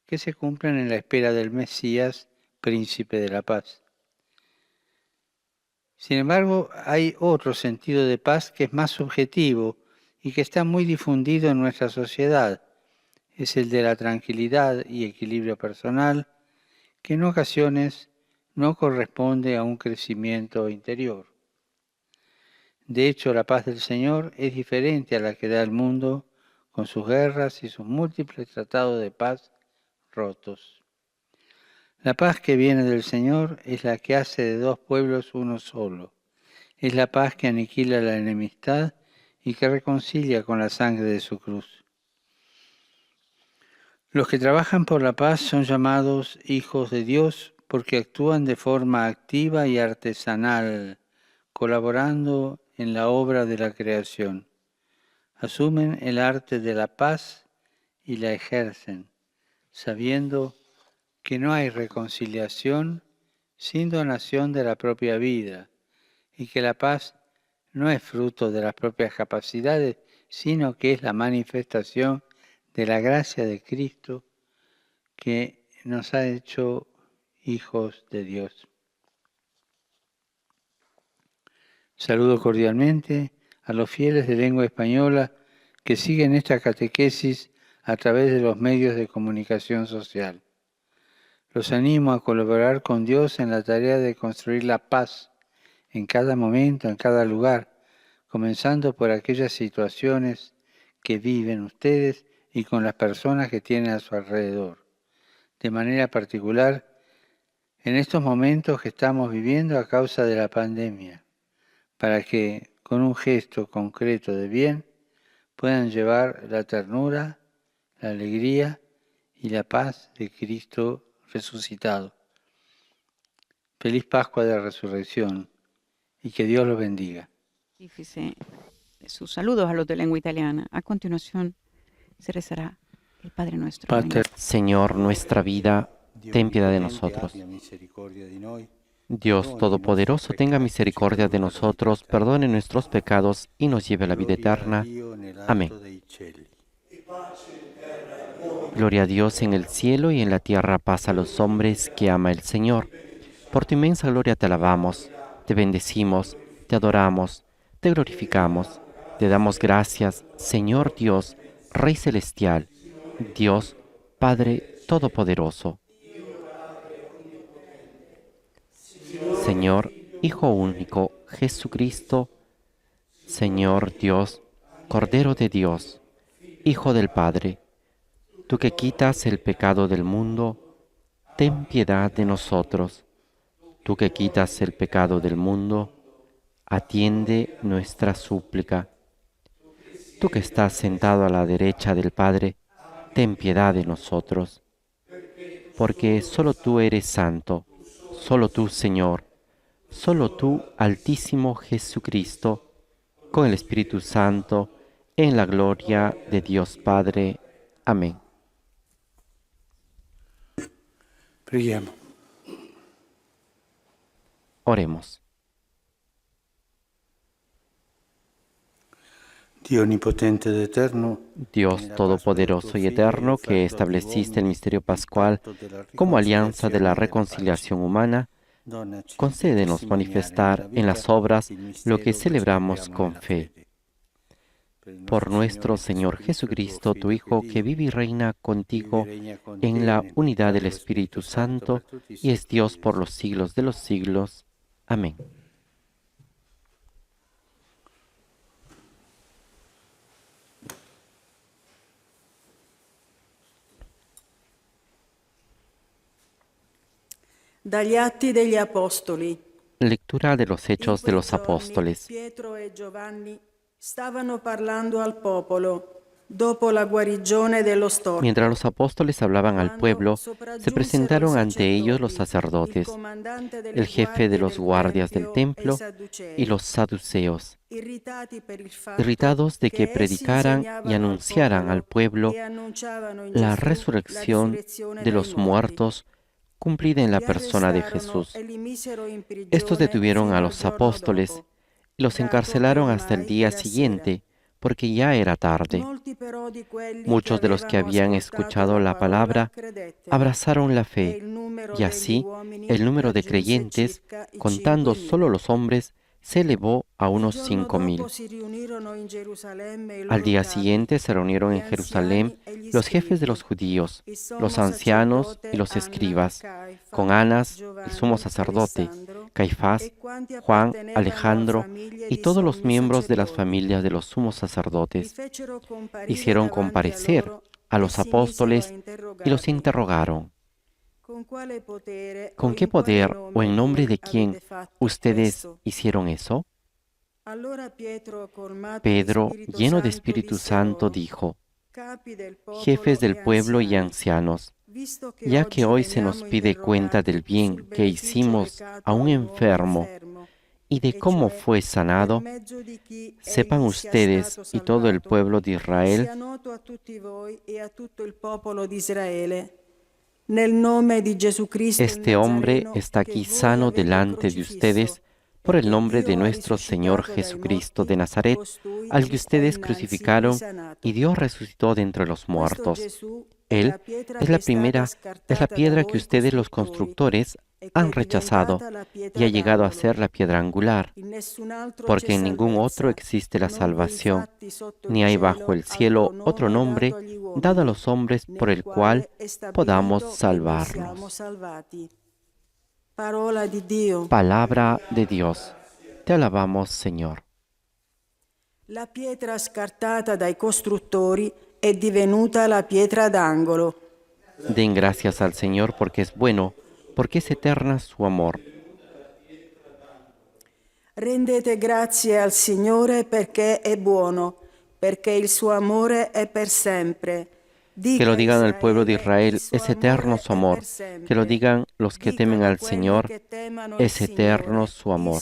A: que se cumplen en la espera del Mesías, príncipe de la paz. Sin embargo, hay otro sentido de paz que es más subjetivo y que está muy difundido en nuestra sociedad. Es el de la tranquilidad y equilibrio personal, que en ocasiones no corresponde a un crecimiento interior. De hecho, la paz del Señor es diferente a la que da el mundo, con sus guerras y sus múltiples tratados de paz rotos. La paz que viene del Señor es la que hace de dos pueblos uno solo. Es la paz que aniquila la enemistad y que reconcilia con la sangre de su cruz. Los que trabajan por la paz son llamados hijos de Dios porque actúan de forma activa y artesanal, colaborando en la obra de la creación. Asumen el arte de la paz y la ejercen, sabiendo que no hay reconciliación sin donación de la propia vida y que la paz no es fruto de las propias capacidades, sino que es la manifestación de la gracia de Cristo que nos ha hecho hijos de Dios. Saludo cordialmente a los fieles de lengua española que siguen esta catequesis a través de los medios de comunicación social. Los animo a colaborar con Dios en la tarea de construir la paz en cada momento, en cada lugar, comenzando por aquellas situaciones que viven ustedes y con las personas que tienen a su alrededor. De manera particular, en estos momentos que estamos viviendo a causa de la pandemia, para que, con un gesto concreto de bien, puedan llevar la ternura, la alegría y la paz de Cristo resucitado. Feliz Pascua de la Resurrección y que Dios los bendiga.
H: Sus saludos a los de lengua italiana. A continuación se rezará el Padre Nuestro.
B: Pater, Señor, nuestra vida, ten piedad de nosotros. Dios Todopoderoso, tenga misericordia de nosotros, perdone nuestros pecados y nos lleve a la vida eterna. Amén. Gloria a Dios en el cielo y en la tierra, paz a los hombres que ama el Señor. Por tu inmensa gloria te alabamos, te bendecimos, te adoramos, te glorificamos, te damos gracias, Señor Dios, Rey Celestial, Dios, Padre Todopoderoso. Señor, Hijo único, Jesucristo, Señor Dios, Cordero de Dios, Hijo del Padre, tú que quitas el pecado del mundo, ten piedad de nosotros. Tú que quitas el pecado del mundo, atiende nuestra súplica. Tú que estás sentado a la derecha del Padre, ten piedad de nosotros. Porque solo tú eres santo, solo tú, Señor, solo tú, Altísimo Jesucristo, con el Espíritu Santo, en la gloria de Dios Padre. Amén.
A: Preghiamo.
B: Oremos.
A: Dios omnipotente ed eterno,
B: Dios todopoderoso y eterno, que estableciste el misterio pascual como alianza de la reconciliación humana, concédenos manifestar en las obras lo que celebramos con fe. Por nuestro Señor Jesucristo, tu Hijo, que vive y reina contigo en la unidad del Espíritu Santo y es Dios por los siglos de los siglos. Amén.
C: Dagli Atti degli Apostoli.
B: Lectura de los Hechos de los Apóstoles.
C: Pietro e Giovanni stavano parlando al popolo dopo la guarigione dello storpio.
B: Mientras los apóstoles hablaban al pueblo, se presentaron ante ellos los sacerdotes, el jefe de los guardias del templo y los saduceos, irritados de que predicaran y anunciaran al pueblo la resurrección de los muertos cumplida en la persona de Jesús. Estos detuvieron a los apóstoles y los encarcelaron hasta el día siguiente, porque ya era tarde. Muchos de los que habían escuchado la palabra abrazaron la fe, y así el número de creyentes, contando solo los hombres, se elevó a unos 5,000. Al día siguiente se reunieron en Jerusalén los jefes de los judíos, los ancianos y los escribas, con Anás, el sumo sacerdote, Caifás, Juan, Alejandro y todos los miembros de las familias de los sumos sacerdotes. Hicieron comparecer a los apóstoles y los interrogaron. ¿Con qué poder o en nombre de quién ustedes hicieron eso? Pedro, lleno de Espíritu Santo, dijo: Jefes del pueblo y ancianos, ya que hoy se nos pide cuenta del bien que hicimos a un enfermo y de cómo fue sanado, sepan ustedes y todo el pueblo de Israel este hombre está aquí sano delante de ustedes por el nombre de nuestro Señor Jesucristo de Nazaret, al que ustedes crucificaron y Dios resucitó de entre los muertos. Él es la piedra que ustedes los constructores han rechazado y ha llegado a ser la piedra angular, porque en ningún otro existe la salvación, ni hay bajo el cielo otro nombre dado a los hombres por el cual podamos salvarnos. Palabra de Dios. Te alabamos, Señor.
C: La pietra scartata dai costruttori è divenuta la pietra d'angolo.
B: Den gracias al Señor porque es bueno, porque es eterna su amor.
C: Rendete grazie al Signore perché è buono, perché il suo amore è per sempre.
B: Que lo digan al pueblo de Israel, es eterno su amor. Que lo digan los que temen al Señor, es eterno su amor.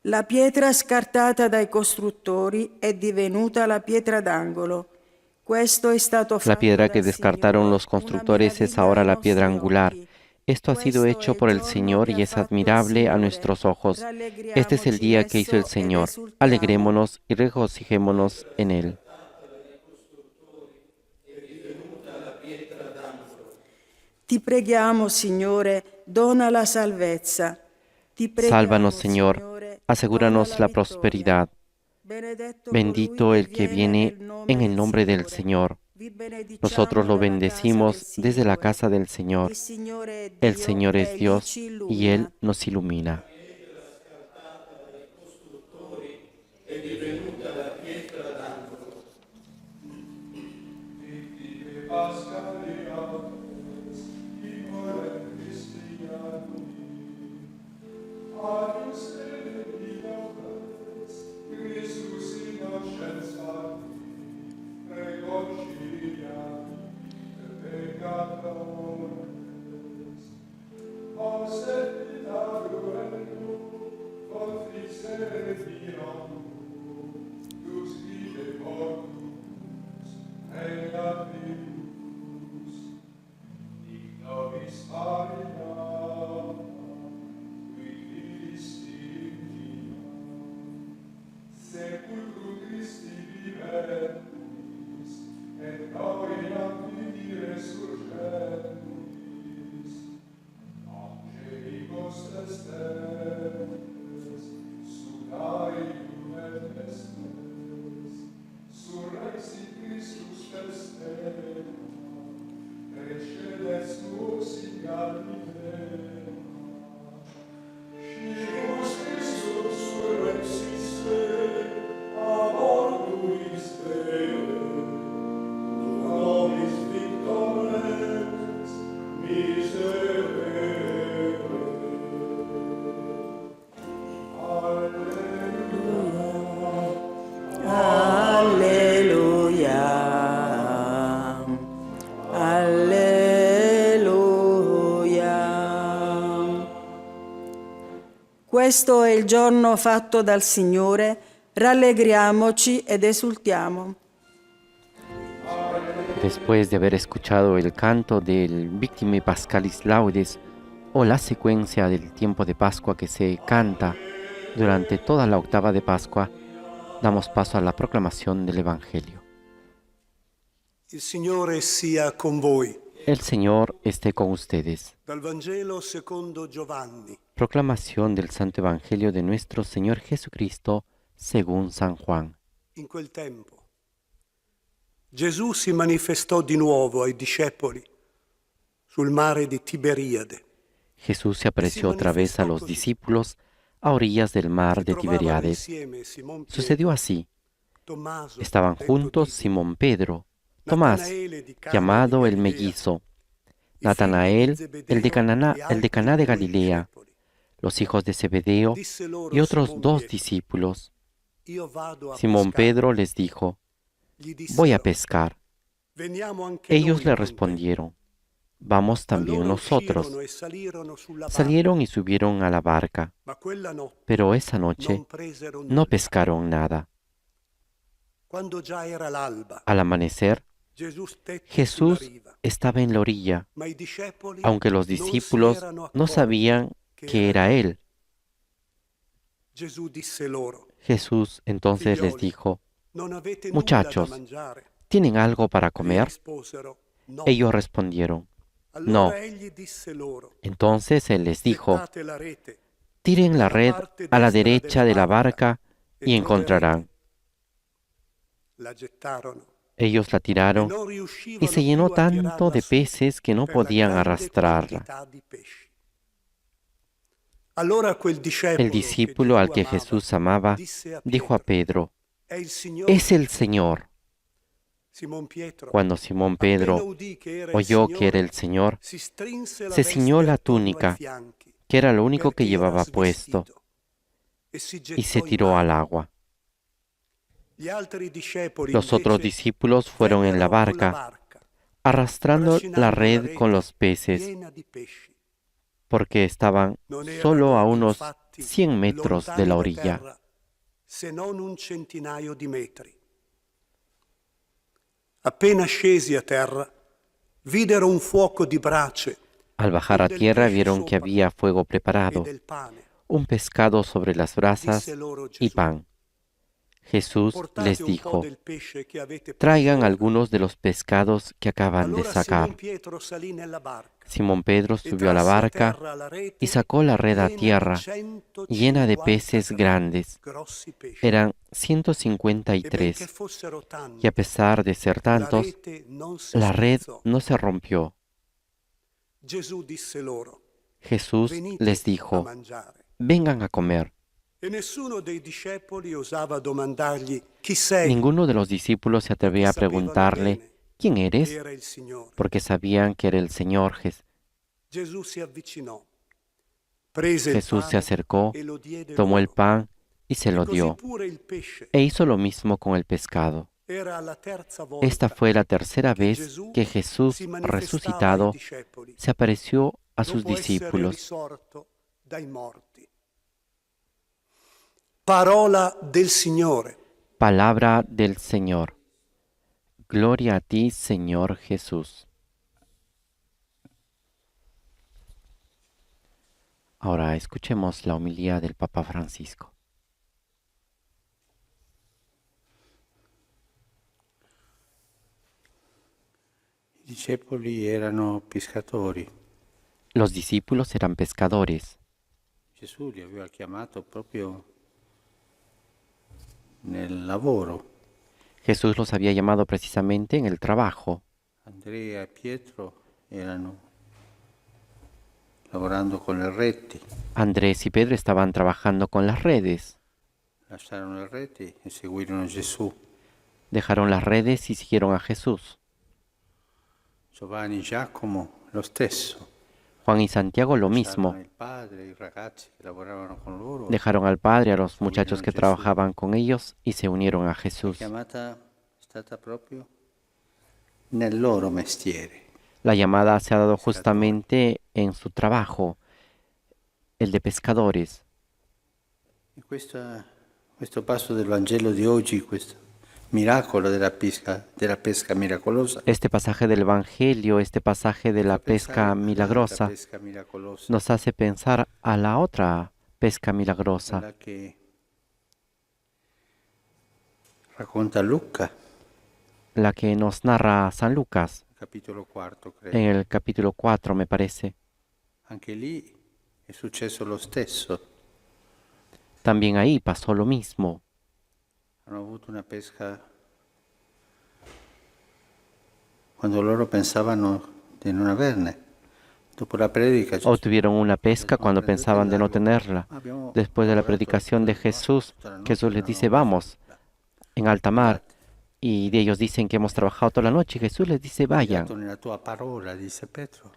C: La pietra scartata dai costruttori è divenuta la pietra d'angolo.
B: La piedra que descartaron los constructores es ahora la piedra angular. Esto ha sido hecho por el Señor y es admirable a nuestros ojos. Este es el día que hizo el Señor. Alegrémonos y regocijémonos en él.
C: Ti preghiamo, Signore, dona la salvezza.
B: Sálvanos, Señor, asegúranos la prosperidad. Bendito el que viene en el nombre del Señor. Nosotros lo bendecimos desde la casa del Señor. El Señor es Dios y Él nos ilumina.
C: Questo è il giorno fatto dal Signore, rallegriamoci ed esultiamo.
B: Después de haber escuchado el canto del Victime Pascalis Laudes, o la secuencia del tiempo de Pascua que se canta durante toda la octava de Pascua, damos paso a la proclamación del Evangelio.
D: Il Signore sia con voi.
B: El Señor esté con ustedes.
D: Dal Vangelo secondo Giovanni.
B: Proclamación del Santo Evangelio de nuestro Señor Jesucristo según San Juan.
D: In quel tempo Gesù si manifestò di nuovo ai discepoli sul mare di Tiberiade.
B: Jesús se apareció otra vez a los discípulos a orillas del mar de Tiberíades. Sucedió así. Estaban juntos Simón Pedro, Tomás, llamado el Mellizo, Natanael, el de Caná de Galilea, los hijos de Zebedeo y otros 2 discípulos. Simón Pedro les dijo: voy a pescar. Ellos le respondieron: vamos también nosotros. Salieron y subieron a la barca, pero esa noche no pescaron nada. Al amanecer, Jesús estaba en la orilla, aunque los discípulos no sabían que era Él. Jesús entonces les dijo: muchachos, ¿tienen algo para comer? Ellos respondieron: no. Entonces Él les dijo: tiren la red a la derecha de la barca y encontrarán. Ellos la tiraron y se llenó tanto de peces que no podían arrastrarla. El discípulo al que Jesús amaba dijo a Pedro: es el Señor. Cuando Simón Pedro oyó que era el Señor, se ciñó la túnica, que era lo único que llevaba puesto, y se tiró al agua. Los otros discípulos fueron en la barca, arrastrando la red con los peces, porque estaban solo a unos 100 metros de la orilla.
D: Appena scesi a terra, videro un fuoco di brace.
B: Al bajar a tierra vieron que había fuego preparado, un pescado sobre las brasas y pan. Jesús les dijo: traigan algunos de los pescados que acaban de sacar. Simón Pedro subió a la barca y sacó la red a tierra, llena de peces grandes. Eran 153, y a pesar de ser tantos, la red no se rompió. Jesús les dijo: vengan a comer. Ninguno de los discípulos se atrevía a preguntarle: ¿quién eres? Porque sabían que era el Señor. Jesús se acercó, tomó el pan y se lo dio, e hizo lo mismo con el pescado. Esta fue la tercera vez que Jesús, resucitado, se apareció a sus discípulos.
D: Parola del Signore.
B: Palabra del Señor. Gloria a ti, Señor Jesús. Ahora escuchemos la homilía del Papa Francisco.
A: I discepoli erano pescatori.
B: Los discípulos eran pescadores.
A: Gesù li aveva chiamato proprio nel lavoro.
B: Jesús los había llamado precisamente en el trabajo.
A: Andrea y Pietro erano lavorando con le reti.
B: Andrés y Pedro estaban trabajando con las redes.
A: Lasciarono le reti e seguirono Gesù.
B: Dejaron las redes y siguieron a Jesús.
A: Giovanni y Giacomo lo stesso.
B: Juan y Santiago lo mismo. Dejaron al padre, a los muchachos que trabajaban con ellos y se unieron a Jesús. La llamada se ha dado justamente en su trabajo, el de pescadores.
A: Questo passo del Vangelo di oggi, questo miracolo della pesca miracolosa,
B: Este pasaje del Evangelio, este pasaje de la pesca milagrosa, nos hace pensar a la otra pesca milagrosa,
A: quella che racconta Luca,
B: la que nos narra San Lucas
A: capitolo 4, credo.
B: en el capítulo 4, me parece.
A: Anche lì è successo lo stesso.
B: También ahí pasó lo mismo.
A: Hanno avuto una pesca quando loro pensavano di non averne. Dopo la predica
B: O tuvieron una pesca cuando pensaban de no tenerla. Después de la predicación de Jesús, Jesús les dice, vamos en alta mar. Y ellos dicen que hemos trabajado toda la noche. Y Jesús les dice, vayan.
A: nella tua parola, dice Pietro,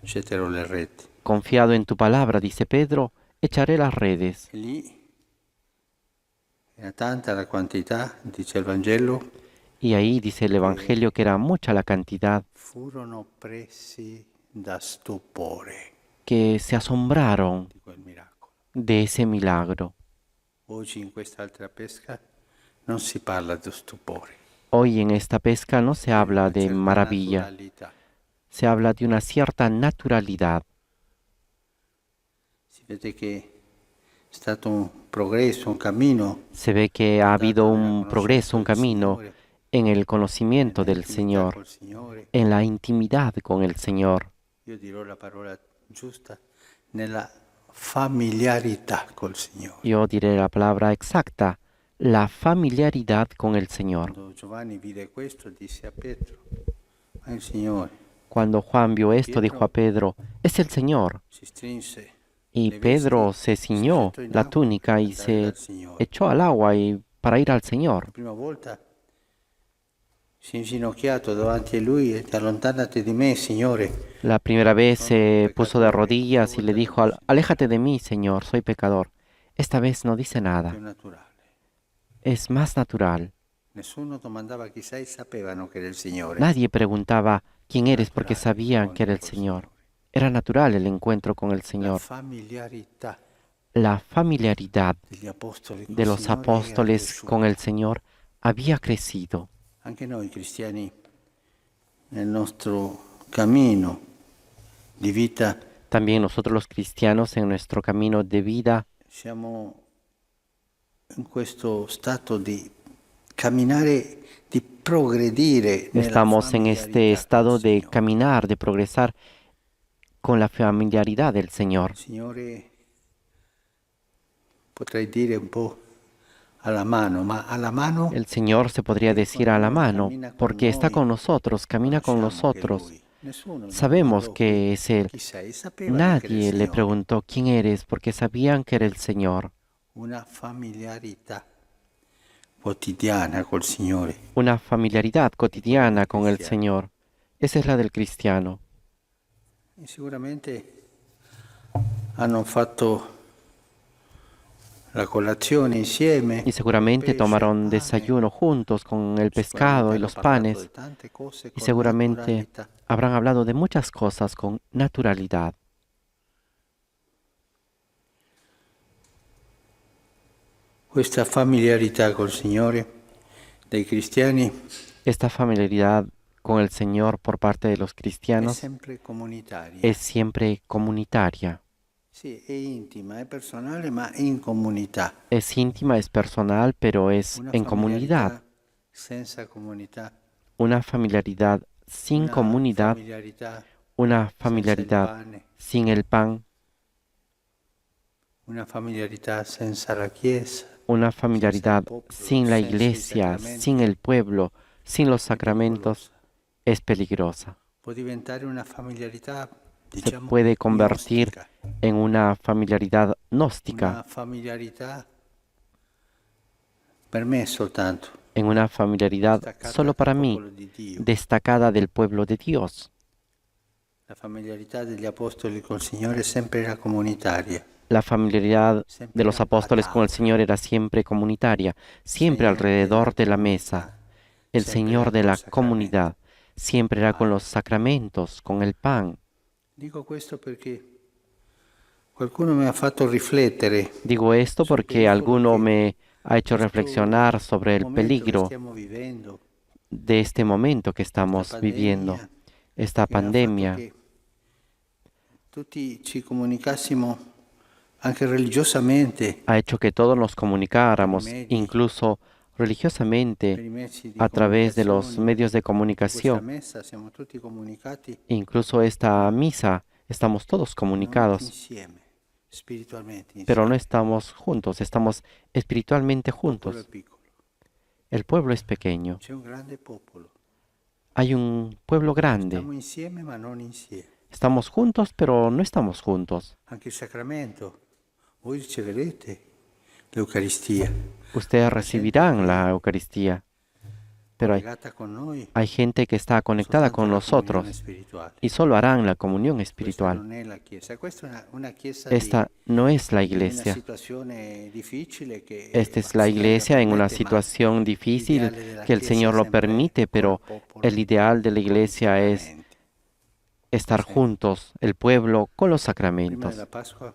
A: getterò le reti.
B: Confiado en tu palabra, dice Pedro, echaré las redes.
A: E lì era tanta la quantità, dice il Vangelo,
B: Y ahí dice el Evangelio que era mucha la cantidad,
A: furono presi da stupore
B: que se asombraron
A: di quel miracolo.
B: de ese milagro.
A: Oggi in quest'altra pesca non si parla di stupore.
B: Hoy en esta pesca no se habla de
A: Certa
B: maravilla,
A: naturalità.
B: se habla de una cierta naturalidad.
A: Si vede che è stato un progresso, un cammino
B: Se ve que ha habido
A: dato nella
B: un progreso, un
A: conoscenza del
B: camino
A: Signore,
B: en el conocimiento del
A: nell'intimità
B: Señor,
A: col Signore.
B: en la intimidad con el Señor.
A: Io dirò la parola giusta, nella familiarità col Signore.
B: Yo diré la palabra exacta, la familiaridad con el Señor.
A: Quando Giovanni vide questo, disse a Pietro, ma il Signore
B: Cuando Juan vio esto, dijo a Pedro, es el Señor.
A: si strinse
B: Y
A: le
B: Pedro
A: vesti,
B: se
A: si
B: ciñó
A: gettò in
B: la
A: acqua
B: túnica y
A: per andare
B: se
A: dal Signore.
B: echó al agua para ir al
A: La
B: Señor.
A: prima volta si è inginocchiato davanti a lui e allontanati di me, Signore.
B: La primera vez se puso de rodillas y le dijo, aléjate de mí, Señor, soy pecador. Esta vez no dice
A: Più
B: nada,
A: naturale.
B: es más natural.
A: Nessuno domandava chi sei, sapevano che era il Signore.
B: Nadie preguntaba quién eres porque sabían que era el Señor. Era natural el encuentro con el
A: La
B: Señor.
A: familiarità
B: La familiaridad
A: degli apostoli col
B: de los
A: Signore era
B: apóstoles
A: cresciuta.
B: con el Señor había crecido.
A: Anche noi cristiani nel nostro cammino di vita
B: También nosotros los cristianos en nuestro camino de vida
A: siamo in questo stato di camminare, di progredire nella
B: estamos en este
A: familiarità
B: estado
A: col
B: de
A: Signore.
B: caminar, de progresar con la familiaridad del Señor.
A: Signore, potrei dire un po' alla mano, ma alla mano
B: El Señor se podría decir a la mano, porque está con nosotros, camina con
A: conosciamo che è
B: nosotros.
A: Lui. Nessuno gli
B: Sabemos
A: domandò
B: que es Él.
A: chi sei, sapevano che era il
B: Nadie le
A: Signore.
B: preguntó quién eres, porque sabían que era el Señor.
A: Una familiarità quotidiana col Signore.
B: Una familiaridad cotidiana con el Señor. Esa es la del cristiano.
A: E sicuramente hanno fatto la colazione insieme.
B: Y seguramente
A: pesce,
B: tomaron
A: pane.
B: desayuno juntos con el pescado y los panes. Y seguramente habrán hablado de muchas cosas con naturalidad.
A: Questa familiarità col Signore dei cristiani
B: Esta familiaridad con el Señor por parte de los
A: è
B: cristianos
A: sempre comunitaria.
B: es siempre comunitaria.
A: Sì, è intima, è personale, ma in comunità.
B: Es íntima, es personal, pero es
A: Una
B: en comunidad.
A: familiarità senza comunità.
B: Una familiaridad sin
A: Una
B: comunidad,
A: familiarità
B: una
A: senza il
B: familiaridad
A: pane.
B: sin el pan,
A: Una familiarità senza la Chiesa.
B: una familiaridad sin la iglesia, sin el pueblo, sin los sacramentos, es peligrosa.
A: Può diventare una familiarità,
B: Se
A: diciamo,
B: puede convertir
A: gnostica,
B: en una familiaridad
A: una
B: gnóstica,
A: familiarità per me soltanto,
B: en una familiaridad
A: staccata
B: solo para
A: dal
B: mí,
A: popolo di Dio.
B: destacada del pueblo de Dios.
A: La familiarità degli apostoli col Signore sempre era comunitaria.
B: La familiaridad de los apóstoles con el Señor era siempre comunitaria, siempre alrededor de la mesa. El Señor de la comunidad siempre era con los sacramentos, con el pan.
A: Dico questo perché Qualcuno mi ha fatto riflettere
B: Digo esto porque alguno me ha hecho reflexionar sobre el
A: momento che
B: peligro
A: stiamo vivendo,
B: de este momento que estamos viviendo, esta
A: che ha fatto
B: pandemia.
A: che tutti ci comunicassimo anche religiosamente
B: Ha hecho que todos nos comunicáramos,
A: medios,
B: incluso
A: per
B: religiosamente,
A: i mezzi di
B: a través de los
A: comunicazione.
B: medios de
A: Questa
B: comunicación.
A: messa siamo tutti comunicati
B: Incluso esta misa, estamos todos
A: non
B: comunicados,
A: insieme, spiritualmente
B: pero no
A: insieme.
B: estamos juntos, estamos espiritualmente
A: Il popolo è
B: juntos.
A: piccolo,
B: El pueblo es pequeño.
A: c'è un grande popolo.
B: Hay un pueblo grande.
A: Stiamo insieme ma non insieme.
B: Estamos juntos, pero no estamos juntos.
A: Anche il sacramento, voi riceverete l'Eucaristia,
B: Ustedes recibirán la Eucaristía, pero
A: collegata con noi,
B: hay gente que está conectada
A: soltanto
B: con
A: alla
B: nosotros
A: comunione spirituale.
B: y solo harán la comunión
A: Questa
B: espiritual.
A: non è la Chiesa, questa è una Chiesa
B: Esta no es la
A: di una
B: iglesia.
A: situazione difficile che
B: Esta es la iglesia en una situación difícil que el Señor lo permite, pero el ideal de la iglesia es estar juntos, el pueblo, con los
A: Prima
B: sacramentos.
A: della Pasqua,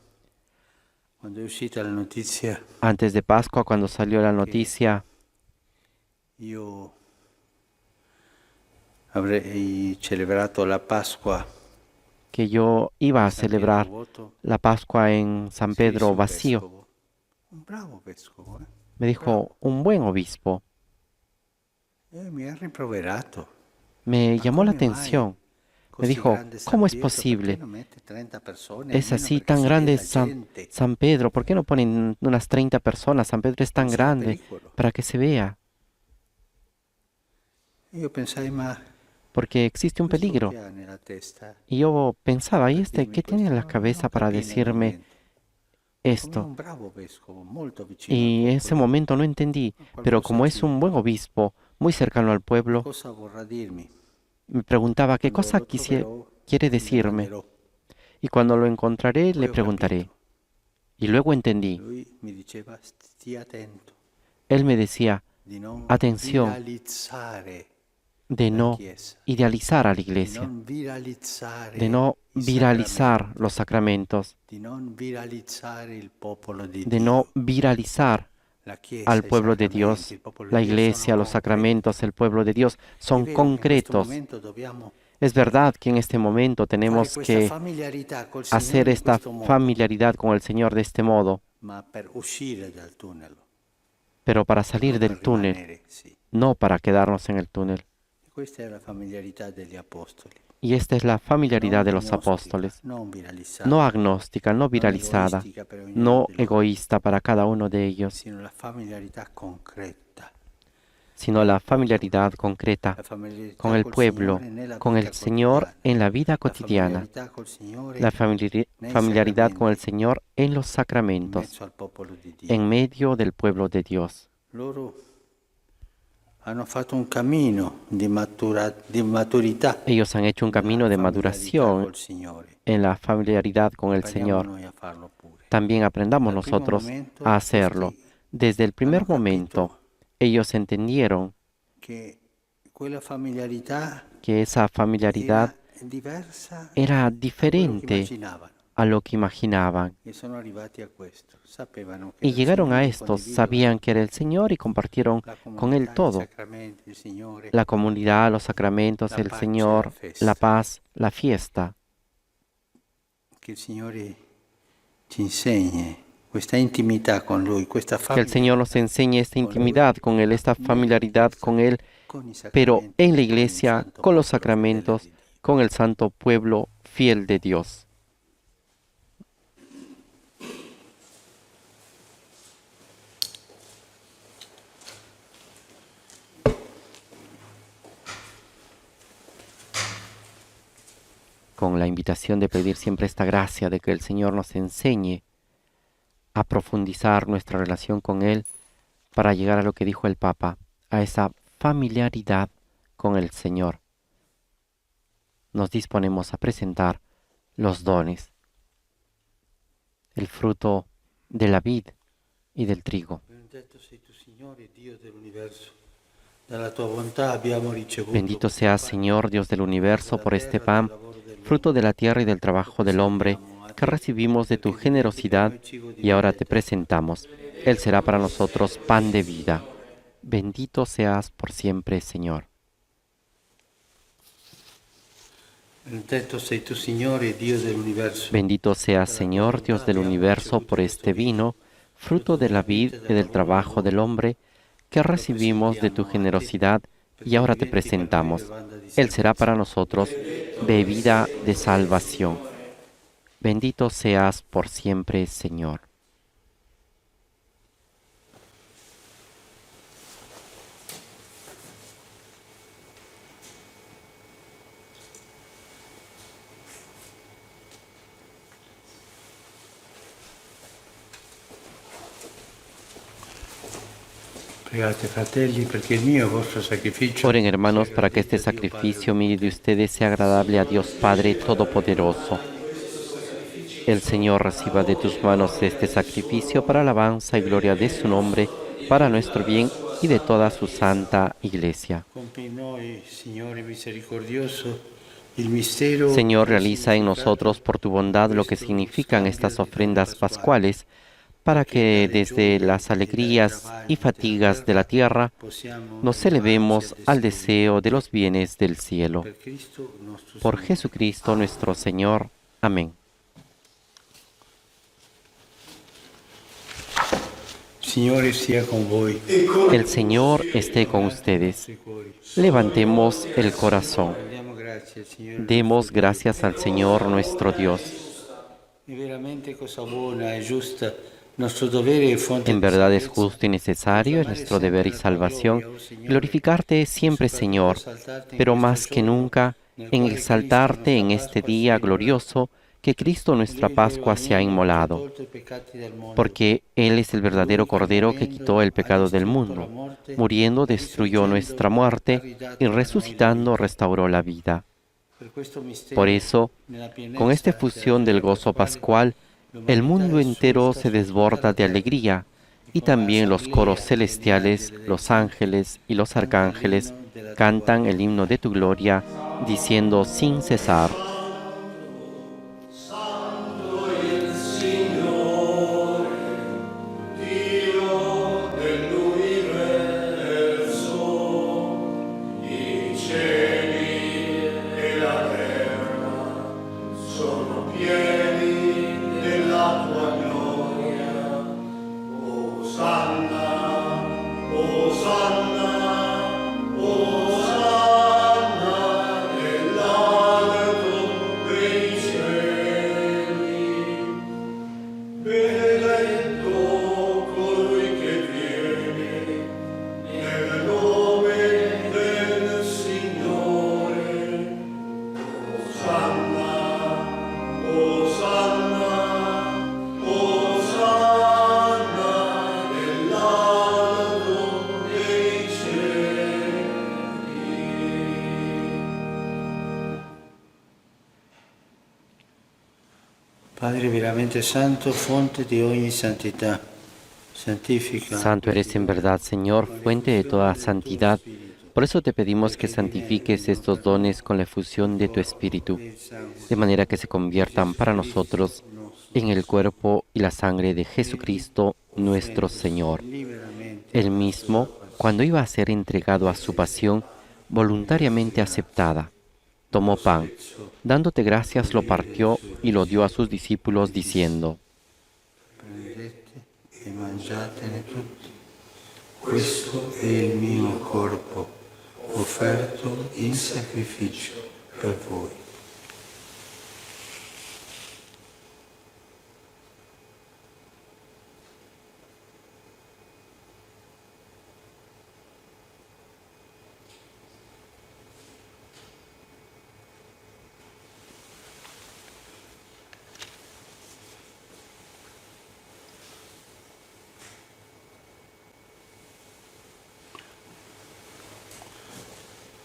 A: quando è uscita la notizia,
B: Antes de Pascua, cuando salió la noticia
A: io avrei celebrato la Pasqua
B: que yo iba a
A: a San Pietro
B: celebrar
A: vuoto,
B: la Pascua en San
A: si visse
B: Pedro
A: un
B: vacío,
A: vescovo, un bravo vescovo,
B: me dijo un buen obispo.
A: mi ha rimproverato.
B: Me
A: Ma
B: llamó la
A: come mai
B: atención. Me
A: così
B: dijo,
A: grande San
B: ¿cómo es
A: Pietro? Perché
B: posible?
A: non mette 30 persone
B: Es
A: almeno
B: así
A: perché
B: tan
A: si
B: grande
A: veda gente?
B: San Pedro. ¿Por qué no ponen unas 30 personas? San Pedro es tan
A: Non sia
B: grande
A: pericolo.
B: para que se vea.
A: Io pensai, ma
B: Porque existe un
A: questo
B: peligro.
A: che ha nella testa?
B: Y yo pensaba, ¿y este
A: Dirmi
B: qué tiene en la
A: questo?
B: cabeza
A: Non
B: para
A: capii nel
B: decirme
A: momento. Come
B: esto?
A: un bravo vescovo, molto vicino
B: Y
A: al
B: en ese
A: popolo.
B: momento no entendí, pero como es un buen obispo, muy cercano al pueblo,
A: Cosa vorrà dirmi?
B: me preguntaba qué
A: Quando
B: cosa
A: lo troverò,
B: quiere
A: gli
B: decirme.
A: domanderò.
B: Y cuando lo encontraré,
A: Poi
B: le
A: ho
B: preguntaré.
A: capito.
B: Y luego entendí.
A: Lui mi diceva, stia attento
B: Él me decía
A: di non
B: Atención.
A: viralizzare
B: de
A: la
B: no
A: Chiesa,
B: idealizar a la
A: di
B: iglesia,
A: non viralizzare
B: de no
A: i
B: viralizar
A: sacramenti,
B: los sacramentos,
A: di non viralizzare il popolo di
B: de
A: Dio.
B: no viralizar
A: La Chiesa,
B: al
A: i
B: pueblo de
A: sacramenti,
B: Dios.
A: il popolo
B: La
A: di Dio
B: iglesia,
A: sono
B: los
A: concreti.
B: sacramentos, el pueblo de Dios
A: È
B: son
A: vero che in questo
B: concretos.
A: momento dobbiamo
B: Es verdad que en este momento
A: fare
B: tenemos
A: questa
B: que
A: familiarità col
B: hacer
A: Signore in
B: esta
A: questo modo,
B: familiaridad con el Señor de este modo,
A: ma per uscire dal tunnel,
B: pero para salir
A: non
B: del
A: per
B: túnel,
A: rimanere, sì.
B: no para quedarnos en el túnel.
A: Questa è la familiarità degli apostoli.
B: Y esta es la familiaridad
A: Non
B: de los
A: gnostica,
B: apóstoles,
A: non viralizzata,
B: no agnóstica, no
A: non
B: viralizada,
A: egoistica per ognuno
B: no
A: di loro,
B: egoísta para cada uno de ellos,
A: sino la familiarità concreta.
B: sino la familiaridad concreta
A: La familiarità
B: con el
A: col
B: pueblo,
A: Signore nella
B: con el
A: vita
B: Señor
A: quotidiana.
B: en la vida
A: La
B: cotidiana,
A: familiarità col Signore
B: la
A: nei
B: familiaridad con el
A: sacramenti,
B: Señor en los
A: in
B: sacramentos,
A: mezzo al popolo di Dio.
B: en medio del pueblo de Dios.
A: Loro hanno fatto un cammino di maturità
B: Ellos han hecho un camino de
A: nella familiarità
B: maduración
A: col Signore.
B: en la familiaridad con el
A: Impariamo
B: Señor.
A: noi a farlo pure.
B: También aprendamos
A: Dal primo
B: nosotros
A: momento,
B: a hacerlo.
A: questi
B: Desde el primer
A: hanno capito
B: momento, ellos entendieron
A: che quella familiarità
B: que esa familiaridad
A: era diversa
B: era
A: da quello che
B: diferente
A: immaginavano.
B: a lo que imaginaban.
A: E sono arrivati a questo. Sapevano che
B: Y
A: era il
B: llegaron a
A: Signore,
B: esto,
A: condividevano
B: sabían que era el Señor y compartieron
A: la
B: con
A: comunità,
B: Él
A: i
B: todo.
A: sacramenti, il Signore,
B: La comunidad, los sacramentos,
A: la
B: el
A: pace,
B: Señor,
A: la festa.
B: la paz, la fiesta.
A: che il Signore ci insegni questa intimità con Lui, questa
B: Que el Señor nos enseñe esta intimidad con Él, esta familiaridad con Él,
A: con i
B: pero
A: sacramenti,
B: en la
A: con il
B: iglesia,
A: santo
B: con los
A: popolo fedele
B: sacramentos,
A: di Dio.
B: con el santo pueblo fiel de Dios. Con la invitación de pedir siempre esta gracia de que el Señor nos enseñe a profundizar nuestra relación con Él para llegar a lo que dijo el Papa, a esa familiaridad con el Señor. Nos disponemos a presentar los dones, el fruto de la vid y del trigo.
A: Benedetto sei tu, Signore, Dio dell'universo. Dalla tua bontà abbiamo ricevuto
B: Bendito
A: questo
B: seas,
A: pane,
B: Señor, Dios del universo, por este
A: della
B: pan,
A: terra, del lavoro dell'uomo.
B: fruto de la tierra y del trabajo del hombre, que recibimos de tu generosidad y ahora te presentamos. Él será para nosotros pan de vida. Bendito seas por siempre, Señor.
A: Benedetto sei tu, Signore, Dio dell'universo.
B: Bendito seas, Señor, Dios del universo, por este vino, fruto de la vid y del trabajo del hombre, que recibimos de tu generosidad y ahora te presentamos. Él será para nosotros bebida de salvación. Bendito seas por siempre, Señor.
A: Pregate, fratelli, perché il mio e vostro sacrificio.
B: Oren, hermanos, para que este sacrificio mío y de ustedes sea agradable a Dios Padre Todopoderoso. El Señor reciba de tus manos este sacrificio para alabanza y gloria de su nombre, para nuestro bien y de toda su santa Iglesia.
A: Compie in noi, Signore misericordioso, il mistero.
B: Señor, realiza en nosotros por tu bondad lo que significan estas ofrendas pascuales, para que desde las alegrías y fatigas de la tierra nos elevemos al deseo de los bienes del cielo. Por Jesucristo nuestro Señor. Amén.
A: Signore sia con voi.
B: El Señor esté con ustedes. Levantemos el corazón. Demos gracias al Señor nuestro Dios. En verdad es justo y necesario, es nuestro deber y salvación, glorificarte siempre, Señor, pero más que nunca, en exaltarte en este día glorioso que Cristo nuestra Pascua se ha inmolado, porque Él es el verdadero Cordero que quitó el pecado del mundo, muriendo destruyó nuestra muerte y resucitando restauró la vida. Por eso, con esta efusión del gozo pascual, el mundo entero se desborda de alegría, y también los coros celestiales, los ángeles y los arcángeles cantan el himno de tu gloria, diciendo sin cesar:
A: Padre veramente santo, fonte di ogni santità, santifica.
B: Santo eres en verdad, Señor, fuente de toda santidad. Por eso te pedimos que santifiques estos dones con la efusión de tu Espíritu, de manera que se conviertan para nosotros en el cuerpo y la sangre de Jesucristo nuestro Señor. Él mismo, cuando iba a ser entregado a su pasión, voluntariamente aceptada, tomó pan, dándote gracias lo partió y lo dio a sus discípulos diciendo:
A: Prendete e mangiatene tutti. Questo è il mio corpo, offerto in sacrificio per voi.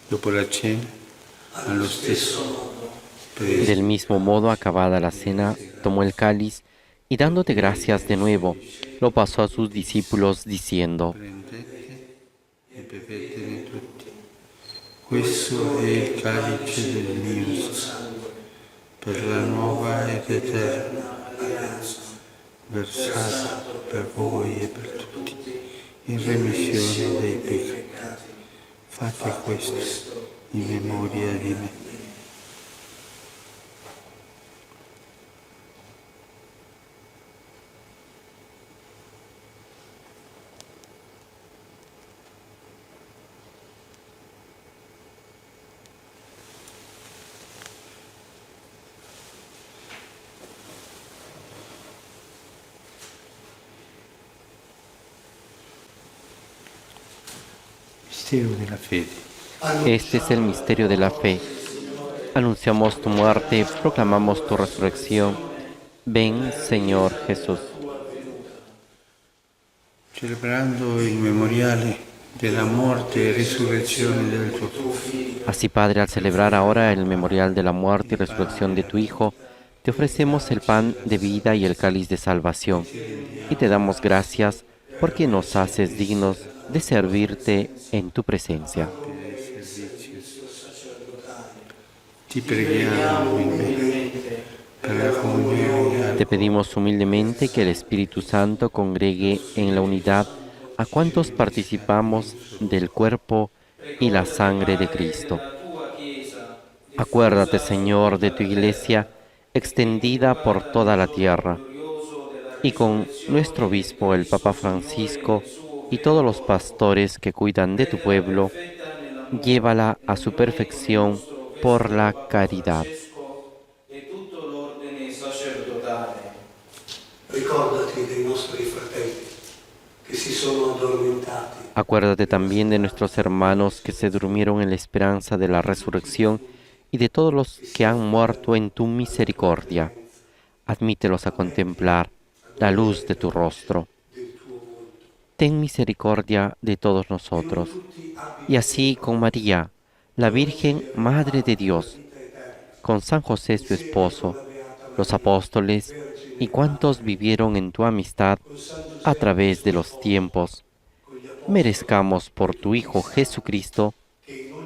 A: Dopo la cena, allo stesso modo,
B: Del mismo modo, acabada la cena, tomó el cáliz y dándote gracias de nuevo, lo pasó a sus discípulos diciendo:
A: prendete e bevetene tutti. Questo è il calice del mio sangue, per la nuova ed eterna alleanza, versato per voi e per tutti, in remissione dei peccati. Fate questo in memoria di me.
B: Este es el misterio de la fe. Anunciamos tu muerte, proclamamos tu resurrección. Ven, Señor Jesús.
A: Celebrando il memoriale della morte e risurrezione del tuo Figlio.
B: Así, Padre, al celebrar ahora el memorial de la muerte y resurrección de tu Hijo, te ofrecemos el pan de vida y el cáliz de salvación, y te damos gracias porque nos haces dignos de servirte en tu presencia.
A: Ti preghiamo umilmente per la comunione.
B: Te pedimos humildemente que el Espíritu Santo congregue en la unidad a cuantos participamos del cuerpo y la sangre de Cristo. Acuérdate, Señor, de tu Iglesia extendida por toda la tierra, y con nuestro obispo, el Papa Francisco, y todos los pastores que cuidan de tu pueblo, llévala a su perfección por la caridad.
D: Ricordati dei nostri fratelli che si sono addormentati.
B: Acuérdate también de nuestros hermanos que se durmieron en la esperanza de la resurrección y de todos los que han muerto en tu misericordia. Admítelos a contemplar la luz de tu rostro. Ten misericordia de todos nosotros. Y así con María, la Virgen Madre de Dios, con San José su esposo, los apóstoles y cuantos vivieron en tu amistad a través de los tiempos, merezcamos por tu Hijo Jesucristo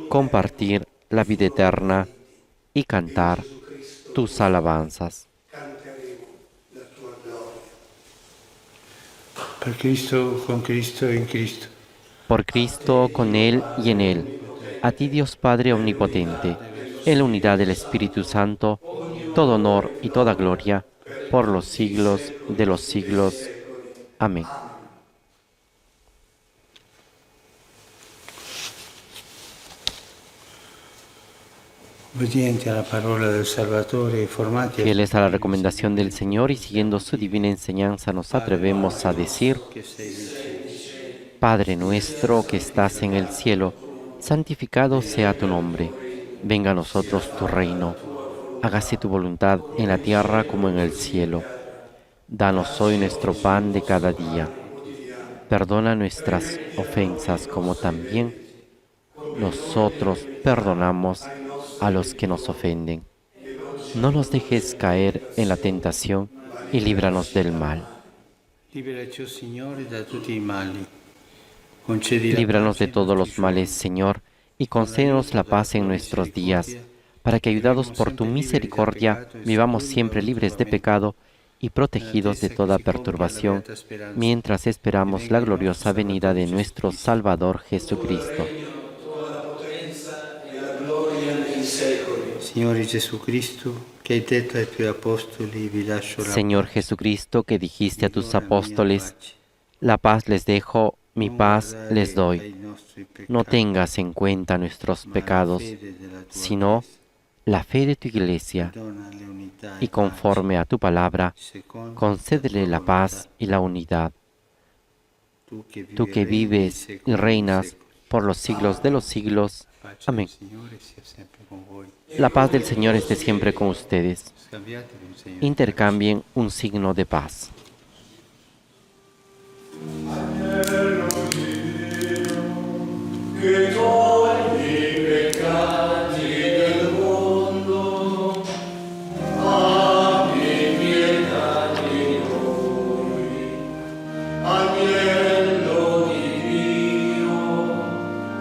B: compartir la vida eterna y cantar tus alabanzas.
A: Per Cristo, con Cristo e in Cristo.
B: Por Cristo, con Él y en Él. A ti, Dios Padre Omnipotente, en la unidad del Espíritu Santo, todo honor y toda gloria, por los siglos de los siglos. Amén.
A: Obbedienti alla parola del Salvatore e formati
B: Fieles a la recomendación del Señor y siguiendo su divina enseñanza, nos atrevemos a decir: Padre nuestro que estás en el cielo, santificado sea tu nombre. Venga a nosotros tu reino. Hágase tu voluntad en la tierra como en el cielo. Danos hoy nuestro pan de cada día. Perdona nuestras ofensas como también nosotros perdonamos a los que nos ofenden. No nos dejes caer en la tentación y líbranos del mal.
A: Liberaci, Signore, da tutti i mali. Concedi la
B: Líbranos de
A: pace
B: todos
A: a
B: los
A: tutti
B: males, Señor, y concédenos la paz en nuestros días, para que, ayudados por tu misericordia, vivamos siempre libres de pecado y protegidos de toda perturbación, mientras esperamos la gloriosa venida de nuestro Salvador Jesucristo.
A: Signore Gesù Cristo, che hai detto ai tuoi apostoli, vi lascio la
B: Señor Jesucristo, que dijiste a tus apóstoles, la paz les dejo, mi paz les doy. No tengas en cuenta nuestros pecados, sino la fe de tu Iglesia, y conforme a tu palabra, concédele la paz y la unidad. Tú que vives y reinas por los siglos de los siglos. Amén. La paz del Señor esté siempre con ustedes. Intercambien un signo de paz.
E: Che togli i peccati del mondo, abbi pietà di noi. Agnello di Dio,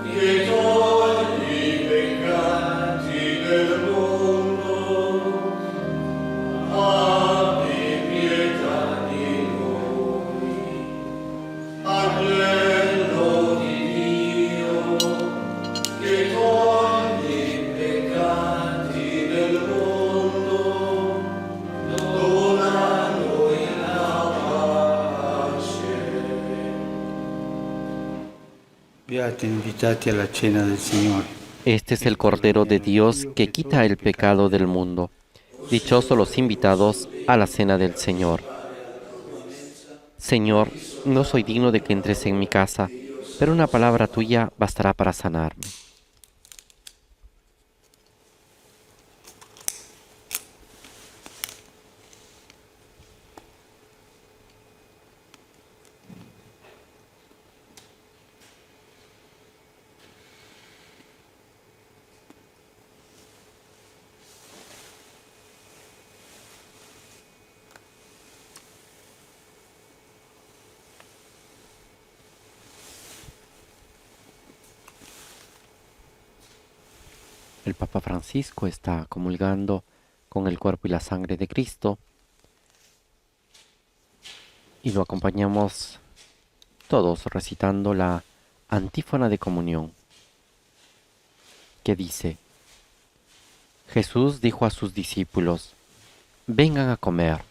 E: che togli i peccati del mondo,
A: Beati invitati alla cena del Signore.
B: Este es el Cordero de Dios que quita el pecado del mundo. Dichosos los invitados a la cena del Señor. Señor, no soy digno de que entres en mi casa, pero una palabra tuya bastará para sanarme. El Papa Francisco está comulgando con el cuerpo y la sangre de Cristo y lo acompañamos todos recitando la antífona de comunión que dice: Jesús dijo a sus discípulos: vengan a comer.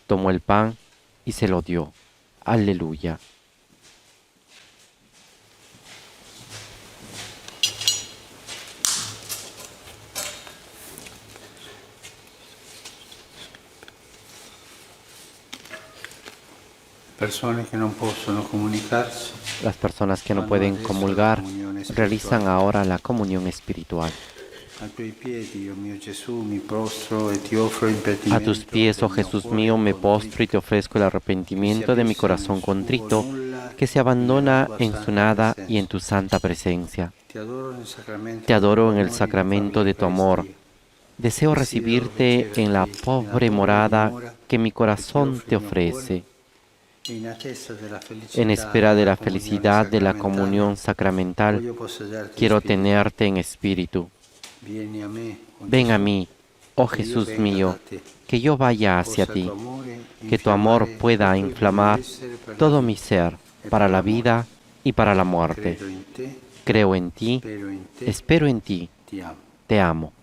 B: Tomó el pan y se lo dio. Aleluya.
A: Persone che non possono comunicarsi
B: Las personas que no pueden comulgar realizan ahora la comunión espiritual.
A: a tuoi piedi, oh mio Gesù, mi prostro e ti offro il
B: A tus pies, oh Jesús mío, me postro y te ofrezco el arrepentimiento de mi corazón contrito, que se abandona en su nada y en tu santa presencia. Te adoro en el sacramento de tu amor. Deseo recibirte en la pobre morada que mi corazón te ofrece. En espera de la felicidad de la comunión sacramental, quiero tenerte en espíritu. Ven a mí, oh Jesús mío, que yo vaya hacia ti, que tu amor pueda inflamar todo mi ser para la vida y para la muerte. Creo en ti, espero en ti, te amo.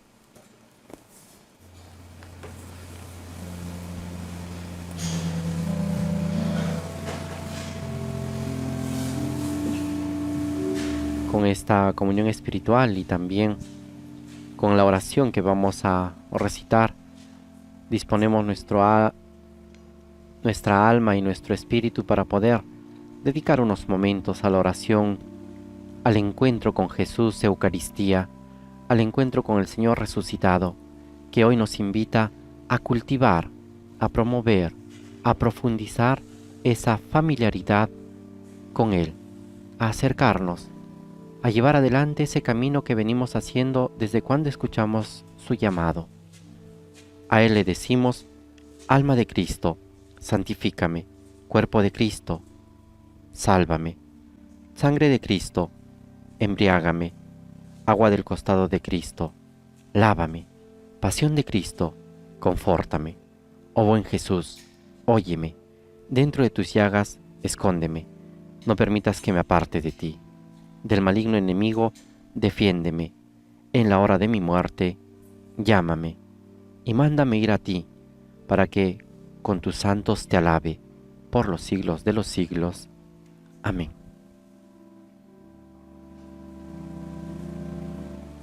B: Con esta comunión espiritual y también con la oración que vamos a recitar, disponemos nuestra alma y nuestro espíritu para poder dedicar unos momentos a la oración, al encuentro con Jesús, Eucaristía, al encuentro con el Señor resucitado, que hoy nos invita a cultivar, a promover, a profundizar esa familiaridad con Él, a acercarnos, a llevar adelante ese camino que venimos haciendo desde cuando escuchamos su llamado. A Él le decimos: alma de Cristo, santifícame; cuerpo de Cristo, sálvame; sangre de Cristo, embriágame; agua del costado de Cristo, lávame; pasión de Cristo, confórtame. Oh buen Jesús, óyeme; dentro de tus llagas, escóndeme; no permitas que me aparte de ti. Del maligno enemigo, defiéndeme. En la hora de mi muerte, llámame y mándame ir a ti, para que con tus santos te alabe por los siglos de los siglos. Amén.